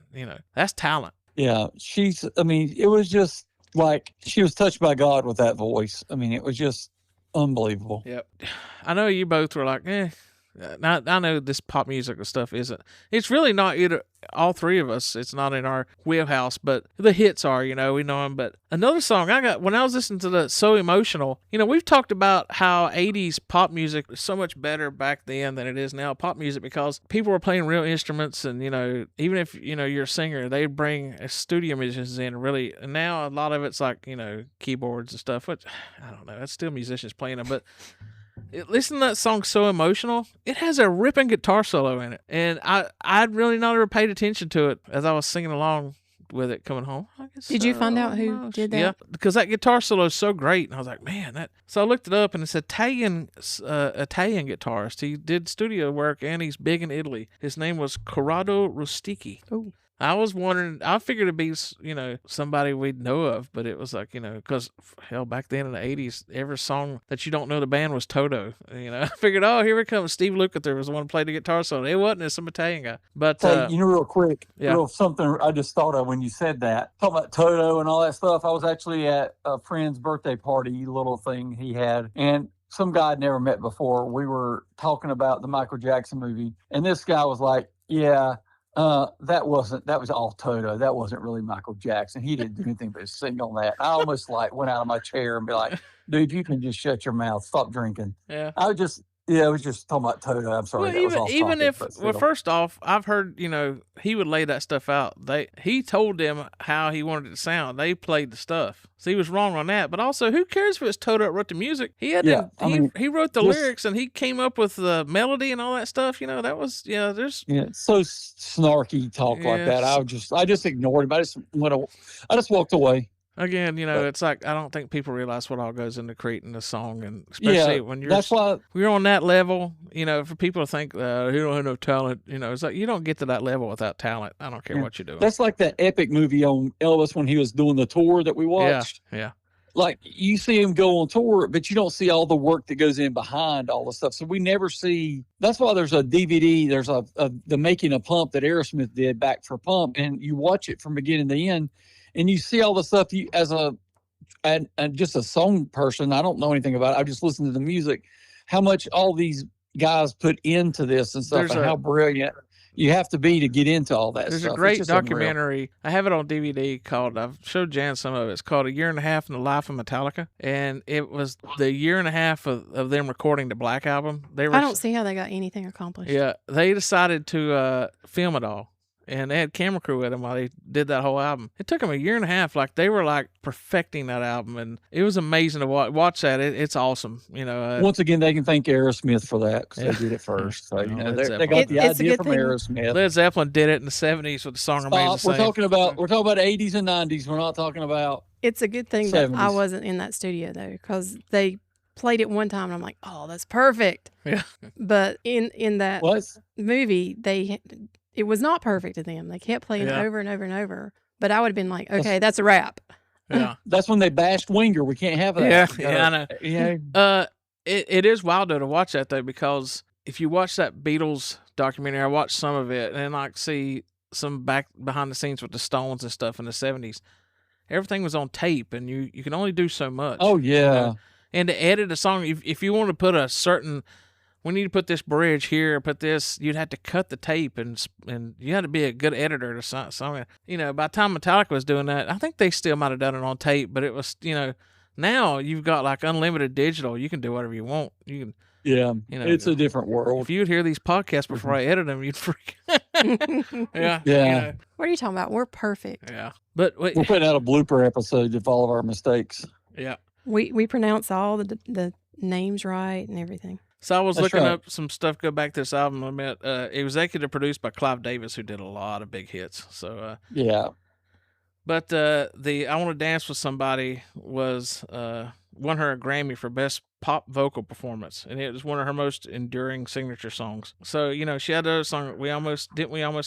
Speaker 2: that's talent.
Speaker 4: Yeah. It was just like she was touched by God with that voice. I mean, it was just unbelievable.
Speaker 2: Yep. I know you both were like, I know this pop music and stuff isn't. It's really not either. All three of us, it's not in our wheelhouse, but the hits are, we know them. But another song I got when I was listening to the So Emotional, we've talked about how 80s pop music was so much better back then than it is now, pop music, because people were playing real instruments, and, even if, you're a singer, they bring studio musicians in, really. And now a lot of it's like, keyboards and stuff, which I don't know, that's still musicians playing them, but listen to that song So Emotional. It has a ripping guitar solo in it, and I'd really not ever paid attention to it as I was singing along with it coming home. I guess,
Speaker 3: Did you find out who did that?
Speaker 2: Yeah, because that guitar solo is so great, and I was like, man, that. So I looked it up, and it's Italian guitarist. He did studio work, and he's big in Italy. His name was Corrado Rustici.
Speaker 3: Oh.
Speaker 2: I was wondering, I figured it'd be, somebody we'd know of, but it was like, because hell, back then in the 80s, every song that you don't know the band was Toto. I figured, oh, here it comes. Steve Lukather was the one who played the guitar solo. It wasn't, it's some Italian guy. But,
Speaker 4: hey, real quick,
Speaker 2: yeah.
Speaker 4: Something I just thought of when you said that. Talking about Toto and all that stuff. I was actually at a friend's birthday party, little thing he had, and some guy I'd never met before. We were talking about the Michael Jackson movie, and this guy was like, yeah, that was all Toto. That wasn't really Michael Jackson. He didn't do anything but sing on that. I almost went out of my chair and be like, dude, you can just shut your mouth. Stop drinking.
Speaker 2: Yeah.
Speaker 4: I was just talking about Toto. I'm sorry.
Speaker 2: First off, I've heard, he would lay that stuff out. He told them how he wanted it to sound. They played the stuff. So he was wrong on that. But also, who cares if it's Toto that wrote the music? He wrote the lyrics, and he came up with the melody and all that stuff. That was,
Speaker 4: it's so snarky talk like that. I just ignored him. I just walked away.
Speaker 2: Again, it's like, I don't think people realize what all goes into creating a song, and especially when you're on that level, for people to think, you don't have no talent, it's like, you don't get to that level without talent. I don't care what you're doing.
Speaker 4: That's like that epic movie on Elvis when he was doing the tour that we watched.
Speaker 2: Yeah.
Speaker 4: Like, you see him go on tour, but you don't see all the work that goes in behind all the stuff. So we never see. That's why there's a DVD. There's the Making a Pump that Aerosmith did back for Pump, and you watch it from beginning to end, and you see all the stuff. You as and just a song person, I don't know anything about it. I just listen to the music. How much all these guys put into this and stuff, and how brilliant you have to be to get into all that
Speaker 2: There's
Speaker 4: stuff.
Speaker 2: a
Speaker 4: It's
Speaker 2: great
Speaker 4: just unreal.
Speaker 2: documentary. I have it on DVD called, I've showed Jan some of it. It's called A Year and a Half in the Life of Metallica. And it was the year and a half of them recording the Black Album. They were,
Speaker 3: I don't see how they got anything accomplished.
Speaker 2: Yeah, they decided to film it all. And they had camera crew with them while they did that whole album. It took them a year and a half. Like, they were like perfecting that album, and it was amazing to watch that. It's awesome. You know,
Speaker 4: Once again, they can thank Aerosmith for that because
Speaker 2: Yeah.
Speaker 4: they did it first. So, you know,
Speaker 2: Led
Speaker 4: they
Speaker 2: Zeppelin.
Speaker 4: got the
Speaker 3: It's a
Speaker 4: idea
Speaker 3: good
Speaker 4: from
Speaker 3: thing.
Speaker 4: Aerosmith.
Speaker 2: Led Zeppelin did it in the 70s with the song Remains the
Speaker 4: Stop.
Speaker 2: Same.
Speaker 4: We're talking about 80s and 90s. We're not talking about.
Speaker 3: It's a good thing that I
Speaker 4: 70s.
Speaker 3: wasn't in that studio though, because they played it one time and I'm like, oh, that's perfect.
Speaker 2: Yeah.
Speaker 3: But in that
Speaker 4: What?
Speaker 3: movie, it was not perfect to them. They kept playing
Speaker 2: Yeah.
Speaker 3: it over and over and over. But I would have been like, okay, that's a wrap.
Speaker 2: Yeah.
Speaker 4: That's when they bashed Winger. We can't have that.
Speaker 2: Yeah,
Speaker 4: You
Speaker 2: yeah, I
Speaker 4: gotta-
Speaker 2: know.
Speaker 4: Yeah.
Speaker 2: It is wild though to watch that though, because if you watch that Beatles documentary, I watched some of it and like see some back behind the scenes with the Stones and stuff in the 70s. Everything was on tape, and you can only do so much.
Speaker 4: Oh
Speaker 2: you
Speaker 4: yeah.
Speaker 2: know? And to edit a song, if you want to put a certain, we need to put this bridge here, put this, you'd have to cut the tape, and you had to be a good editor to song. You know, by the time Metallica was doing that, I think they still might have done it on tape, but it was, you know, now you've got like unlimited digital. You can do whatever you want. You can,
Speaker 4: Yeah.
Speaker 2: you know,
Speaker 4: It's a different world.
Speaker 2: if you'd hear these podcasts before I edit them, you'd freak. Yeah.
Speaker 4: Yeah.
Speaker 2: you know,
Speaker 3: What are you talking about? We're perfect.
Speaker 2: yeah. But wait,
Speaker 4: We're putting out a blooper episode of all of our mistakes.
Speaker 2: yeah.
Speaker 3: We pronounce all the names right and everything.
Speaker 2: So I was
Speaker 4: That's
Speaker 2: looking
Speaker 4: right.
Speaker 2: up some stuff. Go back to this album a minute. It was executive produced by Clive Davis, who did a lot of big hits. So,
Speaker 4: Yeah.
Speaker 2: but the I Want to Dance with Somebody was won her a Grammy for best pop vocal performance, and it was one of her most enduring signature songs. So, you know, she had another song, we almost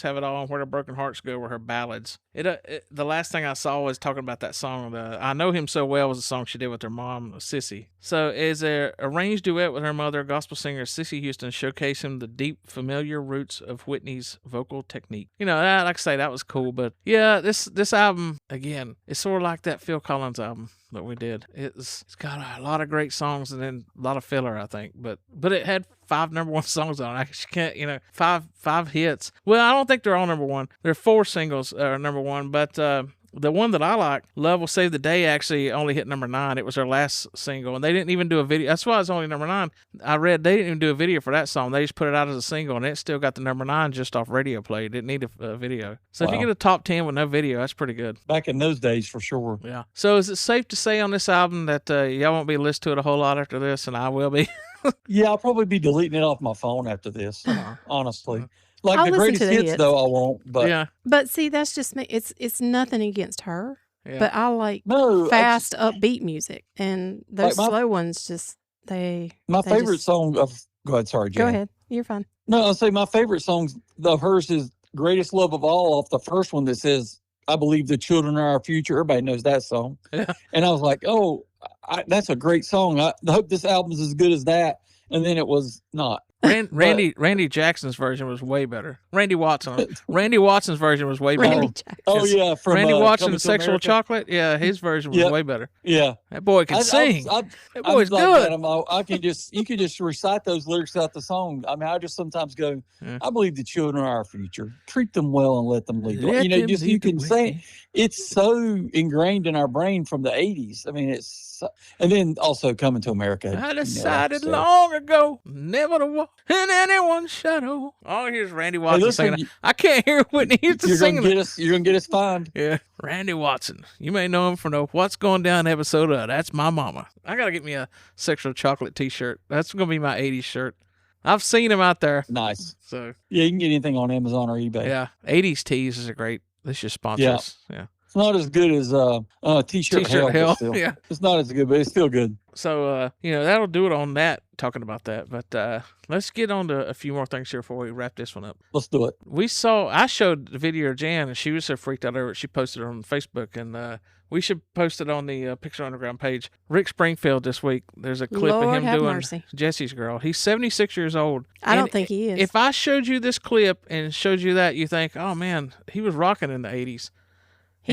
Speaker 2: have it all, and Where the Broken Hearts Go, were her ballads. The last thing I saw was talking about that song. I Know Him So Well was a song she did with her mom, Sissy. So is a arranged duet with her mother, gospel singer Sissy Houston, showcasing the deep, familiar roots of Whitney's vocal technique. You know, like I say, that was cool. But yeah, this album, again, it's sort of like that Phil Collins album that we did. It's got a lot of great songs and then a lot of filler, I think. But it had 5 number 1 songs on it. I just can't, you know, five hits. Well, I don't think they're all number 1. There are 4 singles number 1, but the one that I like, Love Will Save the Day, actually only hit number 9. It was her last single, and they didn't even do a video. That's why it's only number 9. I read they didn't even do a video for that song. They just put it out as a single, and it still got the number 9 just off radio play. It didn't need a video. So if you
Speaker 4: Wow.
Speaker 2: get a top 10 with no video, that's pretty good.
Speaker 4: Back in those days, for sure.
Speaker 2: Yeah. So is it safe to say on this album that y'all won't be listening to it a whole lot after this, and I will be?
Speaker 4: Yeah, I'll probably be deleting it off my phone after this. Honestly, like
Speaker 3: I'll
Speaker 4: the
Speaker 3: listen
Speaker 4: greatest
Speaker 3: to the
Speaker 4: hits,
Speaker 3: hits.
Speaker 4: though, I won't. But
Speaker 2: Yeah.
Speaker 3: But see, that's just me. It's nothing against her.
Speaker 2: Yeah.
Speaker 3: But I like
Speaker 4: no,
Speaker 3: fast, upbeat music, and those
Speaker 4: Like my-
Speaker 3: slow ones just they.
Speaker 4: my
Speaker 3: they
Speaker 4: favorite
Speaker 3: just-
Speaker 4: song of. Go ahead, sorry, Jen.
Speaker 3: Go ahead. You're fine.
Speaker 4: No, I'll say my favorite songs of hers is "Greatest Love of All" off the first one that says, "I believe the children are our future." Everybody knows that song.
Speaker 2: Yeah.
Speaker 4: And I was like, "Oh, that's a great song. I hope this album's as good as that." And then it was not.
Speaker 2: Randy Jackson's version was way better. Randy Watson's version was way better.
Speaker 3: Randy Jackson.
Speaker 4: Oh yeah, from
Speaker 2: Randy
Speaker 4: Coming
Speaker 2: Watson's
Speaker 4: to
Speaker 2: Sexual
Speaker 4: America.
Speaker 2: Chocolate, yeah, his version was
Speaker 4: Yeah.
Speaker 2: way better.
Speaker 4: Yeah,
Speaker 2: That boy can sing. That
Speaker 4: I'm
Speaker 2: boy's
Speaker 4: like
Speaker 2: good.
Speaker 4: that. I can just you can just recite those lyrics out the song. I mean, I just sometimes go,
Speaker 2: Yeah.
Speaker 4: I believe the children are our future. Treat them well and let them lead.
Speaker 2: Let
Speaker 4: You know,
Speaker 2: them
Speaker 4: just
Speaker 2: lead
Speaker 4: you
Speaker 2: the
Speaker 4: can
Speaker 2: way.
Speaker 4: say it's so ingrained in our brain from the '80s. I mean, and then also Coming to America.
Speaker 2: I
Speaker 4: you know,
Speaker 2: decided
Speaker 4: so-
Speaker 2: long ago never to walk in anyone's shadow. Oh, here's Randy
Speaker 4: Hey,
Speaker 2: Watson
Speaker 4: listen,
Speaker 2: singing. I can't hear Whitney Houston
Speaker 4: you're
Speaker 2: singing.
Speaker 4: gonna get us. You're gonna get us fined.
Speaker 2: Yeah, Randy Watson. You may know him from the What's Going Down episode of That's My Mama. I gotta get me a Sexual Chocolate t-shirt. That's gonna be my 80s shirt. I've seen him out there.
Speaker 4: Nice.
Speaker 2: So
Speaker 4: Yeah, you can get anything on Amazon or eBay.
Speaker 2: yeah, 80s tees is a great. They should sponsor
Speaker 4: Yeah.
Speaker 2: us. Yeah.
Speaker 4: It's not as good as T-shirt,
Speaker 2: T-shirt
Speaker 4: hell.
Speaker 2: hell.
Speaker 4: But still.
Speaker 2: Yeah.
Speaker 4: It's not as good, but it's still good.
Speaker 2: So, you know, that'll do it on that, talking about that. But let's get on to a few more things here before we wrap this one up.
Speaker 4: Let's do it.
Speaker 2: I showed the video of Jan, and she was so freaked out over it. She posted it on Facebook, and we should post it on the Picture Underground page. Rick Springfield this week, there's a clip of
Speaker 3: Lord
Speaker 2: him
Speaker 3: have
Speaker 2: doing
Speaker 3: mercy.
Speaker 2: Jesse's Girl. He's 76 years old.
Speaker 3: I don't
Speaker 2: And
Speaker 3: think he is.
Speaker 2: If I showed you this clip and showed you that, you think, oh, man, he was rocking in the 80s.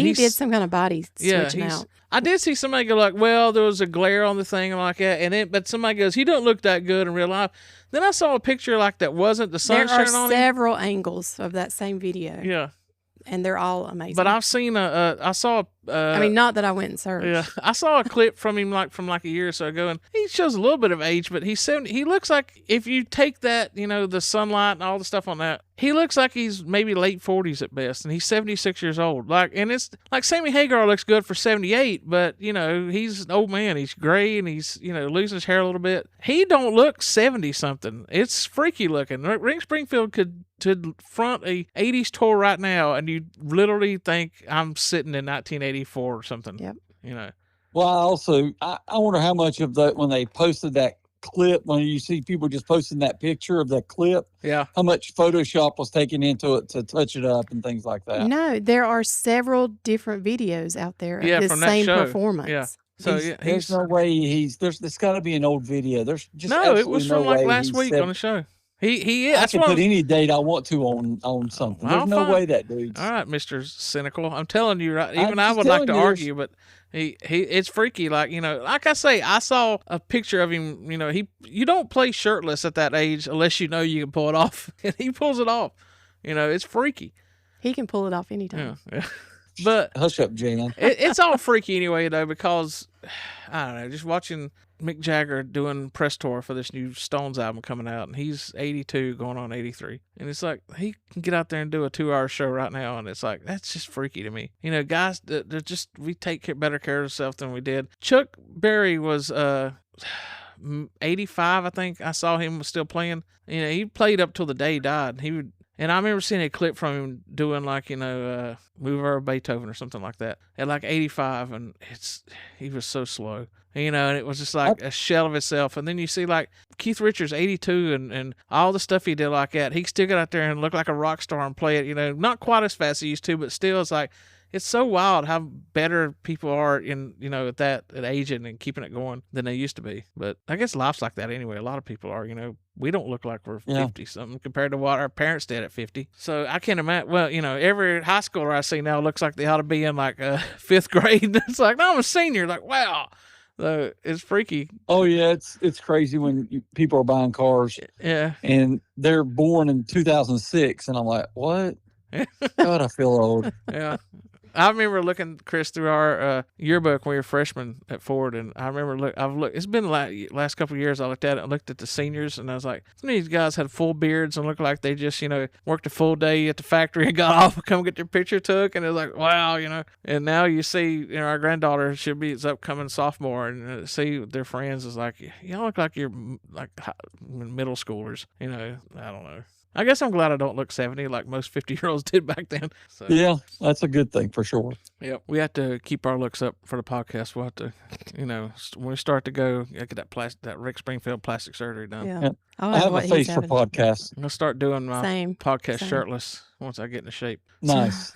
Speaker 3: He did some kind of body switching out.
Speaker 2: I did see somebody go like, well, there was a glare on the thing and like that, but somebody goes, he don't look that good in real life. Then I saw a picture like that wasn't the sun
Speaker 3: There are
Speaker 2: shining on him.
Speaker 3: several angles of that same video.
Speaker 2: Yeah.
Speaker 3: And they're all amazing.
Speaker 2: But I've seen I saw
Speaker 3: I mean, not that I went and searched.
Speaker 2: Yeah, I saw a clip from him from a year or so ago, and he shows a little bit of age, but he's 70. He looks like, if you take that, the sunlight and all the stuff on that, he looks like he's maybe late 40s at best, and he's 76 years old. And it's like Sammy Hagar looks good for 78, but he's an old man. He's gray and he's losing his hair a little bit. He don't look 70 something. It's freaky looking. Rick Springfield could front a 80s tour right now, and you literally think I'm sitting in 1984 or something.
Speaker 3: Yep.
Speaker 4: Well, I wonder how much of that, when they posted that clip, when you see people just posting that picture of that clip,
Speaker 2: how
Speaker 4: much Photoshop was taken into it to touch it up and things like that.
Speaker 3: No, there are several different videos out there of this
Speaker 2: from that
Speaker 3: same
Speaker 2: show.
Speaker 3: performance.
Speaker 2: Yeah. So
Speaker 4: there's no way there's got to be an old video. There's just
Speaker 2: it was from last week on the show. He
Speaker 4: I can put any date I want to on something. There's no way that dude's.
Speaker 2: All right, Mr. Cynical. I'm telling you, right? Even I would like to argue, but he it's freaky. Like like I say, I saw a picture of him. You don't play shirtless at that age unless you know you can pull it off, and he pulls it off. It's freaky.
Speaker 3: He can pull it off anytime.
Speaker 2: Yeah. But
Speaker 4: hush up, Jalen.
Speaker 2: It's all freaky anyway, though, because I don't know, just watching Mick Jagger doing press tour for this new Stones album coming out, and he's 82 going on 83, and it's like he can get out there and do a 2-hour show right now, and it's like that's just freaky to me. Guys, we take better care of ourselves than we did. Chuck Berry was 85, I think. I saw him still playing. He played up till the day he died. And I remember seeing a clip from him doing Mover of Beethoven or something like that at 85, and he was so slow, and it was just like a shell of itself. And then you see Keith Richards, 82, and all the stuff he did like that. He still got out there and looked like a rock star and play it, not quite as fast as he used to, but still it's like, it's so wild how better people are at aging and keeping it going than they used to be. But I guess life's like that anyway. A lot of people are, we don't look like we're 50 something compared to what our parents did at 50. So I can't imagine. Well, every high schooler I see now looks like they ought to be in 5th grade. It's like, no, I'm a senior. Like, wow. So it's freaky.
Speaker 4: Oh yeah, it's crazy when people are buying cars.
Speaker 2: Yeah.
Speaker 4: And they're born in 2006, and I'm like, what? God, I feel old.
Speaker 2: Yeah. I remember looking, Chris, through our yearbook when we were freshmen at Ford, and I remember it's been the last couple of years I looked at it and looked at the seniors, and I was like, some of these guys had full beards and looked like they just, worked a full day at the factory and got off and come get their picture took, and it was like, wow, And now you see, our granddaughter, is upcoming sophomore, and see their friends is like, y'all look like you're middle schoolers, I don't know. I guess I'm glad I don't look 70 like most 50-year-olds did back then. So.
Speaker 4: Yeah, that's a good thing for sure.
Speaker 2: Yep. We have to keep our looks up for the podcast. We'll have to, when we start to go, get that Rick Springfield plastic surgery done.
Speaker 3: Yeah.
Speaker 4: I have a face for podcasts.
Speaker 2: I'm going to start doing my podcast
Speaker 3: Same.
Speaker 2: shirtless once I get into shape.
Speaker 4: Nice.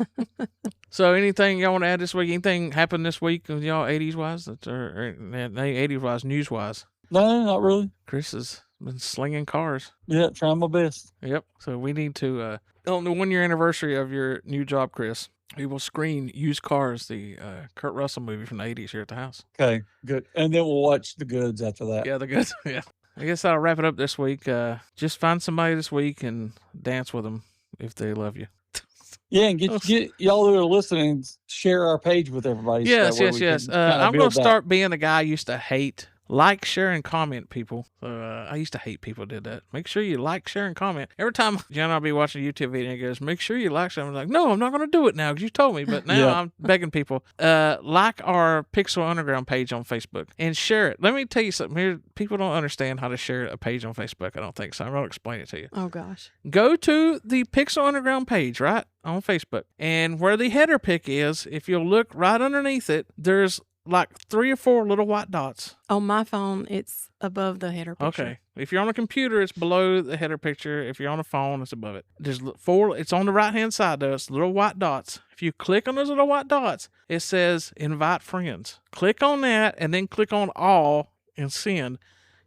Speaker 2: So anything y'all want to add this week? Anything happened this week with y'all 80s-wise? Or 80s-wise, news-wise?
Speaker 4: No, not really.
Speaker 2: Chris has been slinging cars.
Speaker 4: Yeah, trying my best.
Speaker 2: Yep. So we need to, on the 1-year anniversary of your new job, Chris, we will screen Used Cars, the Kurt Russell movie from the 80s here at the house.
Speaker 4: Okay, good. And then we'll watch The Goods after that.
Speaker 2: Yeah, The Goods. Yeah. I guess that'll wrap it up this week. Just find somebody this week and dance with them if they love you.
Speaker 4: Yeah, and get y'all who are listening, share our page with everybody.
Speaker 2: Yes. I'm going to start being the guy I used to hate. Like, share, and comment, people. I used to hate people who did that. Make sure you like, share, and comment. Every time Jen and I'll be watching a YouTube video and he goes, make sure you like, share. I'm like, no, I'm not going to do it now because you told me. But now I'm begging people, like our Pixel Underground page on Facebook and share it. Let me tell you something here. People don't understand how to share a page on Facebook, I don't think. So I'm going to explain it to you.
Speaker 3: Oh, gosh.
Speaker 2: Go to the Pixel Underground page, right, on Facebook. And where the header pick is, if you'll look right underneath it, there's 3 or 4 little white dots.
Speaker 3: On my phone, it's above the header picture.
Speaker 2: Okay. If you're on a computer, it's below the header picture. If you're on a phone, it's above it. There's 4. It's on the right-hand side, though. It's little white dots. If you click on those little white dots, it says invite friends. Click on that and then click on all and send.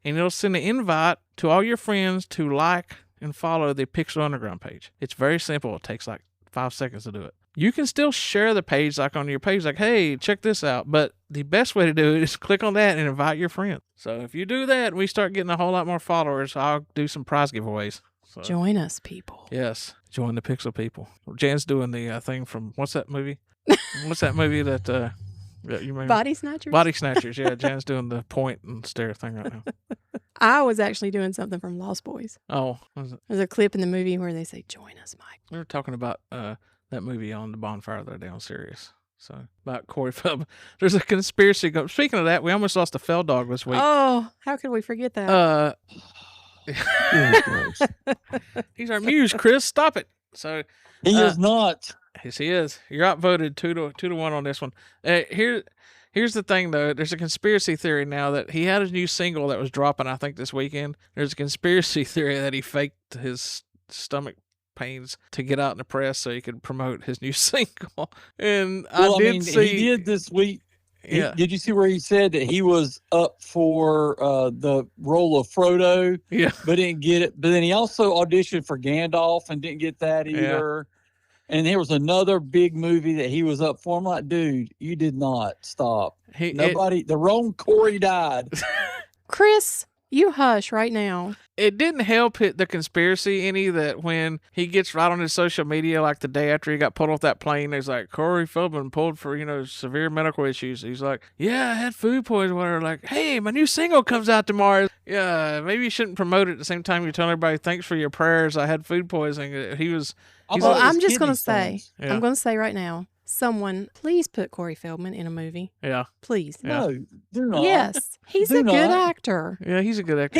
Speaker 2: And it'll send an invite to all your friends to like and follow the Pixel Underground page. It's very simple. It takes 5 seconds to do it. You can still share the page like on your page, like, hey, check this out. But the best way to do it is click on that and invite your friends. So if you do that, we start getting a whole lot more followers. I'll do some prize giveaways. So,
Speaker 3: Join us, people.
Speaker 2: yes, join the Pixel people. Jan's doing the thing from what's that movie? What's that movie that you remember?
Speaker 3: Body Snatchers?
Speaker 2: Body Snatchers. Yeah, Jan's doing the point and stare thing right now.
Speaker 3: I was actually doing something from Lost Boys.
Speaker 2: Oh, what was it?
Speaker 3: There's a clip in the movie where they say, join us, Mike.
Speaker 2: We were talking about that movie on the bonfire the other day on Sirius. So about Corey Feldman. There's a conspiracy going. Speaking of that, we almost lost a Feldog this week.
Speaker 3: Oh, how could we forget that?
Speaker 2: He's our muse, Chris. Stop it. So
Speaker 4: He is not.
Speaker 2: yes, he is. You're outvoted 2-1 on this one. Here's the thing, though. There's a conspiracy theory now that he had a new single that was dropping, I think, this weekend. There's a conspiracy theory that he faked his stomach pains to get out in the press so he could promote his new single. And
Speaker 4: Well,
Speaker 2: I did see.
Speaker 4: he did this week.
Speaker 2: Yeah.
Speaker 4: Did you see where he said that he was up for the role of Frodo,
Speaker 2: Yeah.
Speaker 4: but didn't get it? But then he also auditioned for Gandalf and didn't get that either. And there was another big movie that he was up for. I'm like, dude, you did not stop. The wrong Corey died.
Speaker 3: Chris, you hush right now.
Speaker 2: It didn't help the conspiracy any that when he gets right on his social media, like the day after he got pulled off that plane, he's like, Corey Feldman pulled for, severe medical issues. He's like, yeah, I had food poisoning. Whatever. Like, hey, my new single comes out tomorrow. Yeah, maybe you shouldn't promote it at the same time you're telling everybody, thanks for your prayers. I had food poisoning. He was.
Speaker 3: Well, I'm just going to say,
Speaker 2: Yeah.
Speaker 3: I'm going to say right now, someone, please put Corey Feldman in a movie.
Speaker 2: Yeah.
Speaker 3: Please.
Speaker 2: Yeah.
Speaker 4: No, they're not.
Speaker 3: Yes. He's
Speaker 4: They're
Speaker 3: a good
Speaker 4: not.
Speaker 3: actor.
Speaker 2: Yeah, he's a good actor.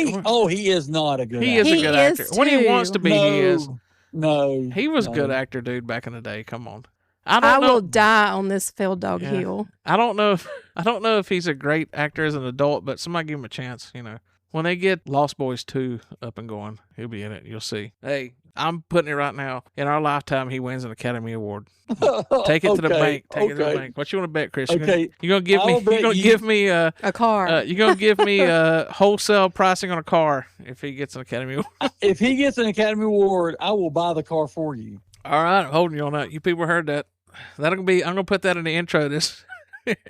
Speaker 4: He is not a good
Speaker 2: He
Speaker 4: actor.
Speaker 2: is a good
Speaker 3: He is
Speaker 2: actor. When he wants to be, he is.
Speaker 4: No.
Speaker 2: He was a
Speaker 4: no.
Speaker 2: good actor, dude, back in the day. Come on.
Speaker 3: I will die on this Feldog
Speaker 2: Yeah.
Speaker 3: hill.
Speaker 2: I don't know if he's a great actor as an adult, but somebody give him a chance, When they get Lost Boys 2 up and going, he'll be in it. You'll see. Hey, I'm putting it right now. In our lifetime, he wins an Academy Award. Take it to the bank. Take it to the bank. What you want to bet, Chris?
Speaker 4: Okay.
Speaker 2: You're gonna give me
Speaker 3: A car.
Speaker 2: you're gonna give me wholesale pricing on a car if he gets an Academy Award.
Speaker 4: If he gets an Academy Award, I will buy the car for you.
Speaker 2: All right, I'm holding you on that. You people heard that. I'm gonna put that in the intro this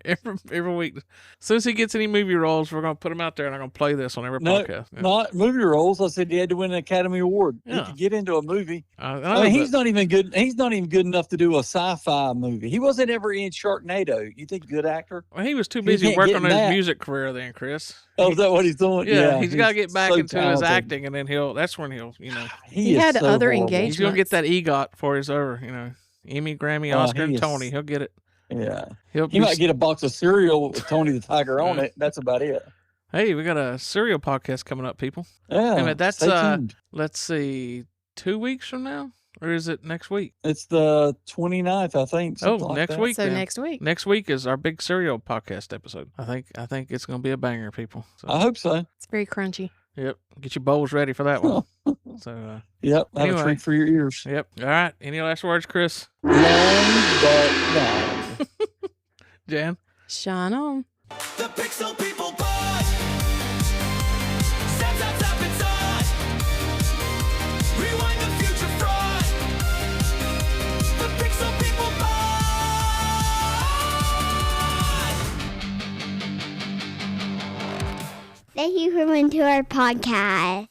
Speaker 2: every week. As soon as he gets any movie roles, we're gonna put him out there, and I'm gonna play this on every podcast. Yeah.
Speaker 4: Not movie roles. I said he had to win an Academy Award.
Speaker 2: Yeah.
Speaker 4: He could get into a movie.
Speaker 2: I
Speaker 4: mean, he's not even good. He's not even good enough to do a sci-fi movie. He wasn't ever in Sharknado. You think good actor?
Speaker 2: Well, he was too
Speaker 4: He
Speaker 2: busy
Speaker 4: can't
Speaker 2: working
Speaker 4: get
Speaker 2: on his
Speaker 4: that.
Speaker 2: music career then, Chris.
Speaker 4: Oh, is that what he's doing?
Speaker 2: Yeah, he's got to get back
Speaker 4: so
Speaker 2: into his
Speaker 4: talented.
Speaker 2: acting, and then that's when he'll,
Speaker 3: He
Speaker 4: is
Speaker 3: had
Speaker 4: so
Speaker 3: other
Speaker 4: horrible.
Speaker 3: engagements.
Speaker 2: he's gonna get that EGOT for his Emmy, Grammy, Oscar, and
Speaker 4: he is-
Speaker 2: Tony. He'll get it.
Speaker 4: Yeah,
Speaker 2: He'll
Speaker 4: he might get a box of cereal with Tony the Tiger on it. That's about it.
Speaker 2: Hey, we got a serial podcast coming up, people.
Speaker 4: Yeah,
Speaker 2: Hey, man, that's
Speaker 4: stay tuned.
Speaker 2: let's see, 2 weeks from now, or is it next week?
Speaker 4: It's the 29th, I think. something like
Speaker 2: next
Speaker 4: that.
Speaker 2: week.
Speaker 3: So
Speaker 2: then.
Speaker 3: next week.
Speaker 2: Next week is our big serial podcast episode. I think it's gonna be a banger, people. So,
Speaker 4: I hope so.
Speaker 3: It's very crunchy.
Speaker 2: yep, get your bowls ready for that one. So,
Speaker 4: Yep, have
Speaker 2: Anyway.
Speaker 4: a treat for your ears.
Speaker 2: yep. All right. Any last words, Chris?
Speaker 4: Long but long.
Speaker 2: Jan?
Speaker 3: Shine on.
Speaker 1: The Pixel People Pod. Snap, snap, snap, it's on. Rewind the future fraud. The Pixel People Pod.
Speaker 5: Thank you for coming to our podcast.